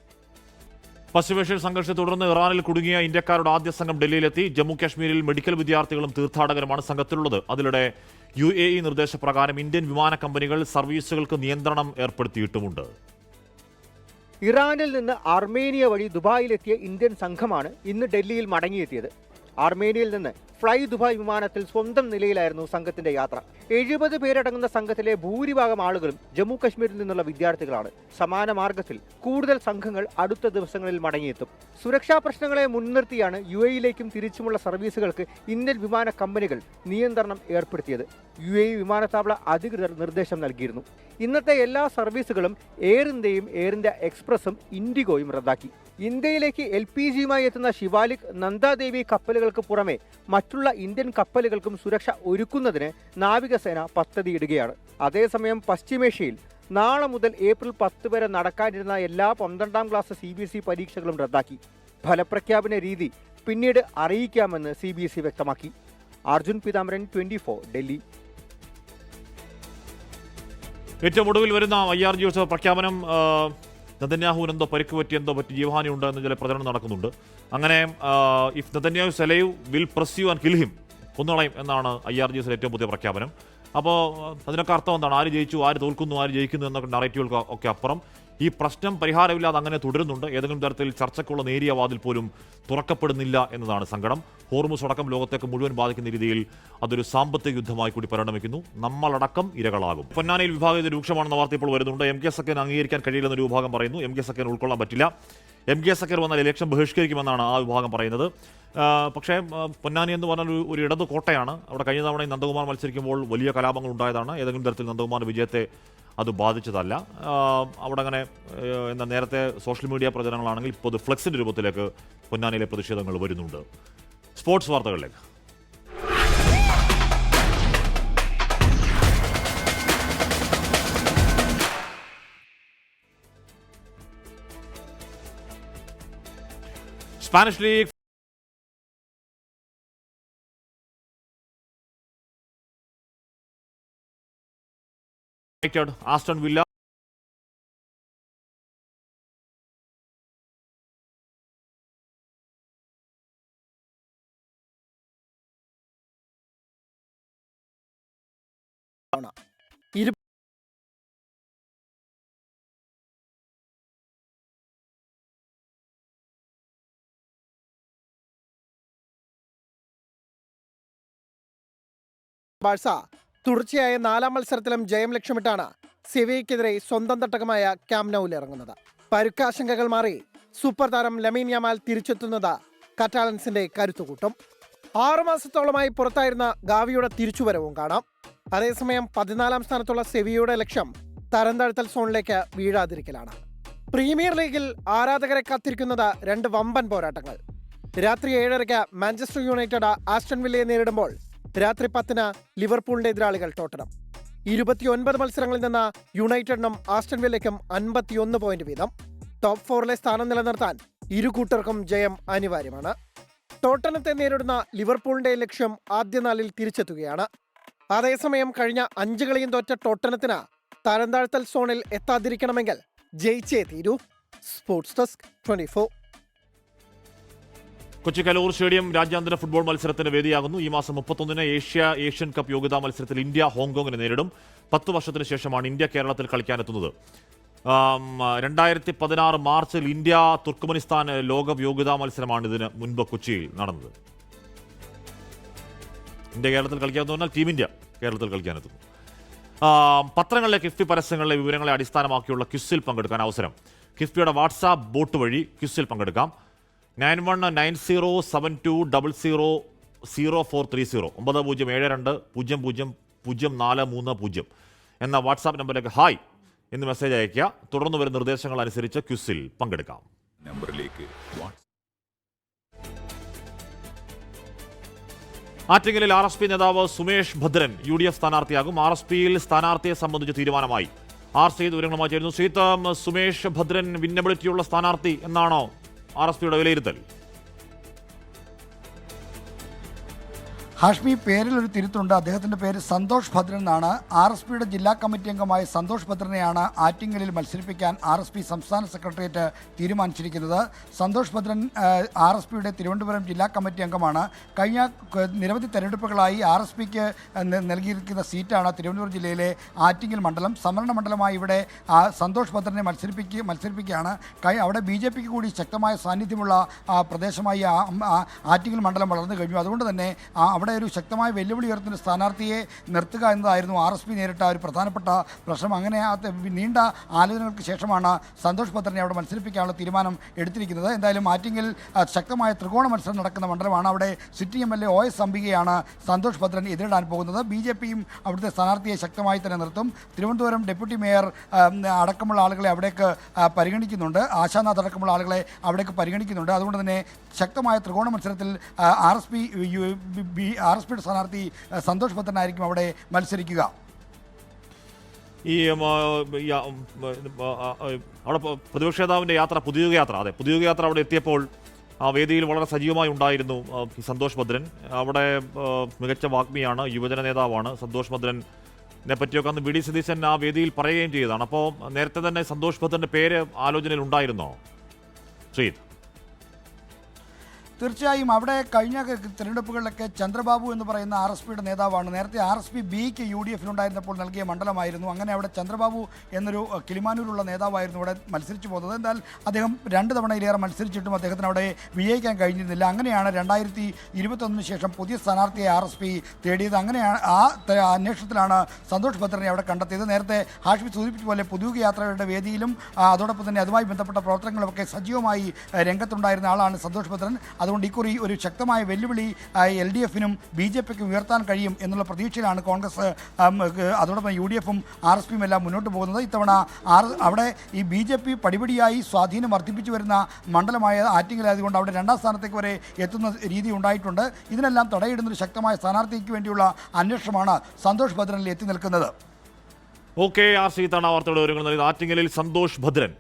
പശ്ചിമേഷ്യൻ സംഘർഷത്തെ തുടർന്ന് ഇറാനിൽ കുടുങ്ങിയ ഇന്ത്യക്കാരുടെ ആദ്യ സംഘം ഡൽഹിയിലെത്തി. ജമ്മു കാശ്മീരിൽ മെഡിക്കൽ വിദ്യാർത്ഥികളും തീർത്ഥാടകരുമാണ് സംഘത്തിലുള്ളത്. അതിനിടെ UAE നിർദ്ദേശപ്രകാരം ഇന്ത്യൻ വിമാന കമ്പനികൾ സർവീസുകൾക്ക് നിയന്ത്രണം ഏർപ്പെടുത്തിയിട്ടുമുണ്ട്. ഇറാനിൽ നിന്ന് അർമേനിയ വഴി ദുബായിലെത്തിയ ഇന്ത്യൻ സംഘമാണ് ഇന്ന് ഡൽഹിയിൽ മടങ്ങിയെത്തിയത്. അർമേനിയയിൽ നിന്ന് ഫ്ലൈ ദുബായ് വിമാനത്തിൽ സ്വന്തം നിലയിലായിരുന്നു സംഘത്തിന്റെ യാത്ര. 70 പേരടങ്ങുന്ന സംഘത്തിലെ ഭൂരിഭാഗം ആളുകളും ജമ്മു കശ്മീരിൽ നിന്നുള്ള വിദ്യാർത്ഥികളാണ്. സമാന മാർഗത്തിൽ കൂടുതൽ സംഘങ്ങൾ അടുത്ത ദിവസങ്ങളിൽ മടങ്ങിയെത്തും. സുരക്ഷാ പ്രശ്നങ്ങളെ മുൻനിർത്തിയാണ് UAEയിലേക്കും തിരിച്ചുമുള്ള സർവീസുകൾക്ക് ഇന്ത്യൻ വിമാന കമ്പനികൾ നിയന്ത്രണം ഏർപ്പെടുത്തിയത്. UAE വിമാനത്താവള അധികൃതർ നിർദ്ദേശം നൽകിയിരുന്നു. ഇന്നത്തെ എല്ലാ സർവീസുകളും എയർ ഇന്ത്യയും എയർ ഇന്ത്യ എക്സ്പ്രസും ഇൻഡിഗോയും റദ്ദാക്കി. ഇന്ത്യയിലേക്ക് LPGയുമായി എത്തുന്ന ശിവാലിക്, നന്ദാദേവി കപ്പലുകൾക്ക് പുറമെ മറ്റുള്ള ഇന്ത്യൻ കപ്പലുകൾക്കും സുരക്ഷ ഒരുക്കുന്നതിന് നാവികസേന പദ്ധതിയിടുകയാണ്. അതേസമയം പശ്ചിമേഷ്യയിൽ നാളെ മുതൽ ഏപ്രിൽ 10 വരെ നടക്കാനിരുന്ന എല്ലാ 12ാം ക്ലാസ് CBSE പരീക്ഷകളും റദ്ദാക്കി. ഫലപ്രഖ്യാപന രീതി പിന്നീട് അറിയിക്കാമെന്ന് CBSE വ്യക്തമാക്കി. അർജുൻ പീതാംബരൻ, 24, ഡൽഹി. ഏറ്റവും ഒടുവിൽ വരുന്ന IRG പ്രഖ്യാപനം. നെതന്യാഹുവിന് എന്തോ പരിക്ക് പറ്റി ജീവഹാനി ഉണ്ട് എന്ന് ചില പ്രചരണം നടക്കുന്നുണ്ട്. അങ്ങനെ if Netanyahu saliva will press you and kill him, കൊന്നുകളയും എന്നാണ് IRG ഏറ്റവും പുതിയ പ്രഖ്യാപനം. അപ്പോൾ അതിനൊക്കെ അർത്ഥം എന്താണ്? ആര് ജയിച്ചു, ആര് തോൽക്കുന്നു, ആര് ജയിക്കുന്നു എന്നൊക്കെ നറേറ്റീവുകൾക്ക് ഒക്കെ അപ്പുറം ഈ പ്രശ്നം പരിഹാരമില്ലാതെ അങ്ങനെ തുടരുന്നുണ്ട്. ഏതെങ്കിലും തരത്തിൽ ചർച്ചയ്ക്കുള്ള നേരിയ വാതിൽ പോലും തുറക്കപ്പെടുന്നില്ല എന്നതാണ് സങ്കടം. ഹോർമുസ് അടക്കം ലോകത്തേക്ക് മുഴുവൻ ബാധിക്കുന്ന രീതിയിൽ അതൊരു സാമ്പത്തിക യുദ്ധമായി കൂടി പരിണമിക്കുന്നു. നമ്മളടക്കം ഇരകളാകും. പൊന്നാനിയിൽ വിഭാഗീയത രൂക്ഷമാണെന്ന വാർത്ത ഇപ്പോൾ വരുന്നുണ്ട്. MK സഖ്യന് അംഗീകരിക്കാൻ കഴിയില്ലെന്നൊരു വിഭാഗം പറയുന്നു. MK സഖ്യന് ഉൾക്കൊള്ളാൻ പറ്റില്ല. MK സഖ്യർ വന്നാൽ ഇലക്ഷൻ ബഹിഷ്കരിക്കുമെന്നാണ് ആ വിഭാഗം പറയുന്നത്. പക്ഷേ പൊന്നാനി എന്ന് പറഞ്ഞാൽ ഒരു ഇടത് കോട്ടയാണ്. അവിടെ കഴിഞ്ഞ തവണ നന്ദകുമാർ മത്സരിക്കുമ്പോൾ വലിയ കലാപങ്ങൾ ഉണ്ടായതാണ്. ഏതെങ്കിലും തരത്തിൽ നന്ദകുമാറിന്റെ വിജയത്തെ അത് ബാധിച്ചതല്ല. അവിടെ അങ്ങനെ എന്താ നേരത്തെ സോഷ്യൽ മീഡിയ പ്രചരണങ്ങളാണെങ്കിൽ ഇപ്പോൾ അത് ഫ്ലെക്സിന്റെ രൂപത്തിലേക്ക് പൊന്നാനിയിലെ പ്രതിഷേധങ്ങൾ വരുന്നുണ്ട്. സ്പോർട്സ് വാർത്തകളിലേക്ക്. സ്പാനിഷ് ലീഗ് ആസ്റ്റൺ വില്ല ആണ്. ബാഴ്സ തുടർച്ചയായ 4ാം മത്സരത്തിലും ജയം ലക്ഷ്യമിട്ടാണ് സെവിയ്യക്കെതിരെ സ്വന്തം തട്ടകമായ ക്യാമ്പ് നൗവിൽ ഇറങ്ങുന്നത്. പരുക്കാശങ്കകൾ മാറി സൂപ്പർ താരം ലമീൻ യമാൽ തിരിച്ചെത്തുന്നത് കറ്റാലൻസിന്റെ കരുത്തുകൂട്ടും. 6 മാസത്തോളമായി പുറത്തായിരുന്ന ഗാവിയുടെ തിരിച്ചുവരവും കാണാം. അതേസമയം 14ാം സ്ഥാനത്തുള്ള സെവിയയുടെ ലക്ഷ്യം തരംതാഴ്ത്തൽ സോണിലേക്ക് വീഴാതിരിക്കലാണ്. പ്രീമിയർ ലീഗിൽ ആരാധകരെ കാത്തിരിക്കുന്നത് 2 വമ്പൻ പോരാട്ടങ്ങൾ. രാത്രി 7:30 മാഞ്ചസ്റ്റർ യുണൈറ്റഡ് ആസ്റ്റൺ വില്ലയെ നേരിടുമ്പോൾ രാത്രി 10 ലിവർപൂളിന്റെ എതിരാളികൾ ടോട്ടനം. 29 മത്സരങ്ങളിൽ നിന്ന് യുണൈറ്റഡിനും ആസ്റ്റൺ വില്ലയ്ക്കും 51 പോയിന്റ് വീതം. ടോപ്പ് 4-ലെ സ്ഥാനം നിലനിർത്താൻ ഇരു കൂട്ടർക്കും ജയം അനിവാര്യമാണ്. ടോട്ടനത്തെ നേരിടുന്ന ലിവർപൂളിന്റെ ലക്ഷ്യം ആദ്യ 4-ൽ തിരിച്ചെത്തുകയാണ്. അതേസമയം കഴിഞ്ഞ 5 കളിയും തോറ്റ ടോട്ടനത്തിന് തരംതാഴ്ത്തൽ സോണിൽ എത്താതിരിക്കണമെങ്കിൽ ജയിച്ചേ തീരൂ. Sports desk 24. Kochi Kaloor stadium രാജ്യാന്തര ഫുട്ബോൾ മത്സരത്തിന് വേദിയാകുന്നു. ഈ മാസം 31-ന് ഏഷ്യൻ കപ്പ് യോഗ്യതാ മത്സരത്തിൽ ഇന്ത്യ ഹോങ്കോങ്ങിനെ നേരിടും. 10 വർഷത്തിന് ശേഷമാണ് ഇന്ത്യ കേരളത്തിൽ കളിക്കാനെത്തുന്നത്. 2016 മാർച്ചിൽ ഇന്ത്യ തുർക്ക്മെനിസ്ഥാൻ ലോക യോഗ്യതാ മത്സരമാണ് ഇതിന് മുൻപ് കൊച്ചിയിൽ നടന്നത്. ഇന്ത്യ കേരളത്തിൽ കളിക്കാമെന്ന് പറഞ്ഞാൽ ടീം ഇന്ത്യ കേരളത്തിൽ കളിക്കാനെത്തുന്നു. പത്രങ്ങളിലെ കിഫ്ബി പരസ്യങ്ങളിലെ വിവരങ്ങളെ അടിസ്ഥാനമാക്കിയുള്ള ക്വിസിൽ പങ്കെടുക്കാൻ അവസരം. കിഫ്ബിയുടെ വാട്സാപ്പ് ബോട്ട് വഴി ക്വിസിൽ പങ്കെടുക്കാം. 9190000430 9072000430 എന്ന വാട്സാപ്പ് നമ്പറിലേക്ക് ഹായ് എന്ന് മെസ്സേജ് അയയ്ക്കുക. തുടർന്ന് വരുന്ന നിർദ്ദേശങ്ങൾ അനുസരിച്ച് ക്വിസിൽ പങ്കെടുക്കാം. നമ്പറിലേക്ക് ആറ്റിങ്ങലിൽ RSP നേതാവ് സുമേഷ് ഭദ്രൻ UDF സ്ഥാനാർത്ഥിയാകും. RSPയിൽ സ്ഥാനാർത്ഥിയെ സംബന്ധിച്ച് തീരുമാനമായി. സെയ്ദ് വിവരങ്ങളുമായി ചേരുന്നു. സെയ്ദ്, സുമേഷ് ഭദ്രൻ വിന്നബിലിറ്റിയുള്ള സ്ഥാനാർത്ഥി എന്നാണോ RSPയുടെ വിലയിരുത്തൽ? ഹാഷ്മി, പേരിലൊരു തിരുത്തുണ്ട്. അദ്ദേഹത്തിൻ്റെ പേര് സന്തോഷ് ഭദ്രൻ എന്നാണ്. RSPയുടെ ജില്ലാ കമ്മിറ്റി അംഗമായ സന്തോഷ് ഭദ്രനെയാണ് ആറ്റിങ്ങലിൽ മത്സരിപ്പിക്കാൻ RSP സംസ്ഥാന സെക്രട്ടേറിയറ്റ് തീരുമാനിച്ചിരിക്കുന്നത്. സന്തോഷ് ഭദ്രൻ RSPയുടെ തിരുവനന്തപുരം ജില്ലാ കമ്മിറ്റി അംഗമാണ്. കഴിഞ്ഞ നിരവധി തെരഞ്ഞെടുപ്പുകളായി RSPക്ക് നൽകിയിരിക്കുന്ന സീറ്റാണ് തിരുവനന്തപുരം ജില്ലയിലെ ആറ്റിങ്ങൽ മണ്ഡലം. സംവരണ മണ്ഡലമായി ഇവിടെ സന്തോഷ് ഭദ്രനെ മത്സരിപ്പിക്കുകയാണ്. അവിടെ BJPക്ക് കൂടി ശക്തമായ സാന്നിധ്യമുള്ള പ്രദേശമായി ആറ്റിങ്ങൽ മണ്ഡലം വളർന്നു കഴിഞ്ഞു. അതുകൊണ്ട് തന്നെ അവിടെ ഒരു ശക്തമായ വെല്ലുവിളി ഉയർത്തുന്ന സ്ഥാനാർത്ഥിയെ നിർത്തുക എന്നതായിരുന്നു RSP നേരിട്ട ഒരു പ്രധാനപ്പെട്ട പ്രശ്നം. അങ്ങനെ നീണ്ട ആലോചനകൾക്ക് ശേഷമാണ് സന്തോഷ് ഭദ്രനെ അവിടെ മത്സരിപ്പിക്കാനുള്ള തീരുമാനം എടുത്തിരിക്കുന്നത്. എന്തായാലും ആറ്റിങ്ങിൽ ശക്തമായ ത്രികോണ മത്സരം നടക്കുന്ന മണ്ഡലമാണ്. അവിടെ സിറ്റിംഗ് MLA OS അംബികയാണ് സന്തോഷ് ഭദ്രൻ എതിരിടാൻ പോകുന്നത്. BJPയും അവിടുത്തെ സ്ഥാനാർത്ഥിയെ ശക്തമായി തന്നെ നിർത്തും. തിരുവനന്തപുരം ഡെപ്യൂട്ടി മേയർ അടക്കമുള്ള ആളുകളെ അവിടേക്ക് പരിഗണിക്കുന്നുണ്ട്. ആശാനാഥ് അടക്കമുള്ള ആളുകളെ അവിടേക്ക് പരിഗണിക്കുന്നുണ്ട്. അതുകൊണ്ട് തന്നെ ശക്തമായ ത്രികോണ മത്സരത്തിൽ RSPയുടെ സ്ഥാനാർത്ഥി സന്തോഷ് ഭദ്രനായിരിക്കും അവിടെ മത്സരിക്കുക. അവിടെ പ്രതിപക്ഷ നേതാവിൻ്റെ യാത്ര പുതിയ യാത്ര അവിടെ എത്തിയപ്പോൾ ആ വേദിയിൽ വളരെ സജീവമായി ഉണ്ടായിരുന്നു സന്തോഷ് ഭദ്രൻ. അവിടെ മികച്ച വാഗ്മിയാണ്, യുവജന നേതാവാണ്. സന്തോഷ് ഭദ്രനെ പറ്റിയൊക്കെ അന്ന് VD സതീശൻ ആ വേദിയിൽ പറയുകയും ചെയ്തതാണ്. അപ്പോൾ നേരത്തെ തന്നെ സന്തോഷ് ഭദ്രൻ്റെ പേര് ആലോചനയിൽ ഉണ്ടായിരുന്നോ ശ്രീത്? തീർച്ചയായും അവിടെ കഴിഞ്ഞ തിരഞ്ഞെടുപ്പുകളിലൊക്കെ ചന്ദ്രബാബു എന്ന് പറയുന്ന RSPയുടെ നേതാവാണ്. നേരത്തെ RSP Bക്ക് UDFിലുണ്ടായിരുന്നപ്പോൾ നൽകിയ മണ്ഡലമായിരുന്നു. അങ്ങനെ അവിടെ ചന്ദ്രബാബു എന്നൊരു കിളിമാനൂരുള്ള നേതാവായിരുന്നു അവിടെ മത്സരിച്ചു പോകുന്നത്. എന്നാൽ അദ്ദേഹം 2 തവണയിലേറെ മത്സരിച്ചിട്ടും അദ്ദേഹത്തിന് അവിടെ വിജയിക്കാൻ കഴിഞ്ഞിരുന്നില്ല. അങ്ങനെയാണ് 2021 ശേഷം പുതിയ സ്ഥാനാർത്ഥിയെ RSP തേടിയത്. അങ്ങനെയാണ് ആ അന്വേഷണത്തിലാണ് സന്തോഷ് ഭദ്രനെ അവിടെ കണ്ടെത്തിയത്. നേരത്തെ ഹാഷ്മി സൂചിപ്പിച്ച പോലെ പുതിയ യാത്രയുടെ വേദിയിലും അതോടൊപ്പം തന്നെ അതുമായി ബന്ധപ്പെട്ട പ്രവർത്തനങ്ങളൊക്കെ സജീവമായി രംഗത്തുണ്ടായിരുന്ന ആളാണ് സന്തോഷ് ഭദ്രൻ. അതുകൊണ്ട് ഇക്കുറി ഒരു ശക്തമായ വെല്ലുവിളി LDFിനും BJPക്കും ഉയർത്താൻ കഴിയും എന്നുള്ള പ്രതീക്ഷയിലാണ് കോൺഗ്രസ്, അതോടൊപ്പം UDFും RSPയും എല്ലാം മുന്നോട്ട് പോകുന്നത്. ഇത്തവണ അവിടെ ഈ BJP പടിപടിയായി സ്വാധീനം വർദ്ധിപ്പിച്ചു വരുന്ന മണ്ഡലമായ ആറ്റിങ്ങലായതുകൊണ്ട് അവിടെ 2ാം സ്ഥാനത്തേക്ക് വരെ എത്തുന്ന രീതി ഉണ്ടായിട്ടുണ്ട്. ഇതിനെല്ലാം തടയിടുന്നൊരു ശക്തമായ സ്ഥാനാർത്ഥിക്ക് വേണ്ടിയുള്ള അന്വേഷണമാണ് സന്തോഷ് ഭദ്രനിൽ എത്തി നിൽക്കുന്നത്. ഓക്കെ, RC വാർത്തയുടെ വിവരങ്ങൾ നൽകിയത് ആറ്റിങ്ങലിൽ സന്തോഷ് ഭദ്രൻ.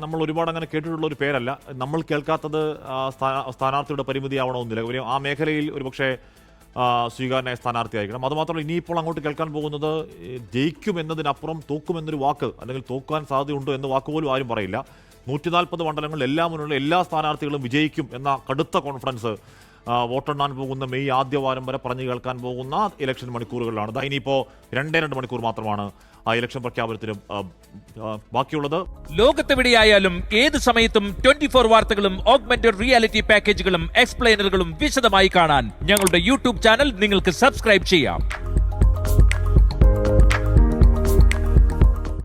നമ്മൾ ഒരുപാട് അങ്ങനെ കേട്ടിട്ടുള്ള ഒരു പേരല്ല. നമ്മൾ കേൾക്കാത്തത് സ്ഥാനാർത്ഥിയുടെ പരിമിതിയാവണമെന്നില്ല. ആ മേഖലയിൽ ഒരുപക്ഷെ സ്വീകാരനായ സ്ഥാനാർത്ഥിയായിരിക്കണം. അതുമാത്രമല്ല, ഇനിയിപ്പോൾ അങ്ങോട്ട് കേൾക്കാൻ പോകുന്നത് ജയിക്കുമെന്നതിനപ്പുറം തോക്കുമെന്നൊരു വാക്ക്, അല്ലെങ്കിൽ തോക്കാൻ സാധ്യതയുണ്ടോ എന്ന വാക്ക് പോലും ആരും പറയില്ല. 140 മണ്ഡലങ്ങളിൽ എല്ലാ മുന്നിലുള്ള എല്ലാ സ്ഥാനാർത്ഥികളും വിജയിക്കും എന്ന കടുത്ത കോൺഫിഡൻസ് വോട്ടെണ്ണാൻ പോകുന്ന മെയ് ആദ്യവാരം വരെ പറഞ്ഞു കേൾക്കാൻ പോകുന്ന ഇലക്ഷൻ മണിക്കൂറുകളിലാണ്. ഇനിയിപ്പോൾ 2 മണിക്കൂർ മാത്രമാണ് ആ ഇലക്ഷൻ പ്രഖ്യാപനത്തിന് ബാക്കിയുള്ളത്. ലോകത്തെവിടെയായാലും ഏത് സമയത്തും 24 വാർത്തകളും ഓഗ്മെന്റഡ് റിയാലിറ്റി പാക്കേജുകളും എക്സ്പ്ലെയിനറുകളും വിശദമായി കാണാൻ ഞങ്ങളുടെ യൂട്യൂബ് ചാനൽ നിങ്ങൾക്ക് സബ്സ്ക്രൈബ് ചെയ്യാം.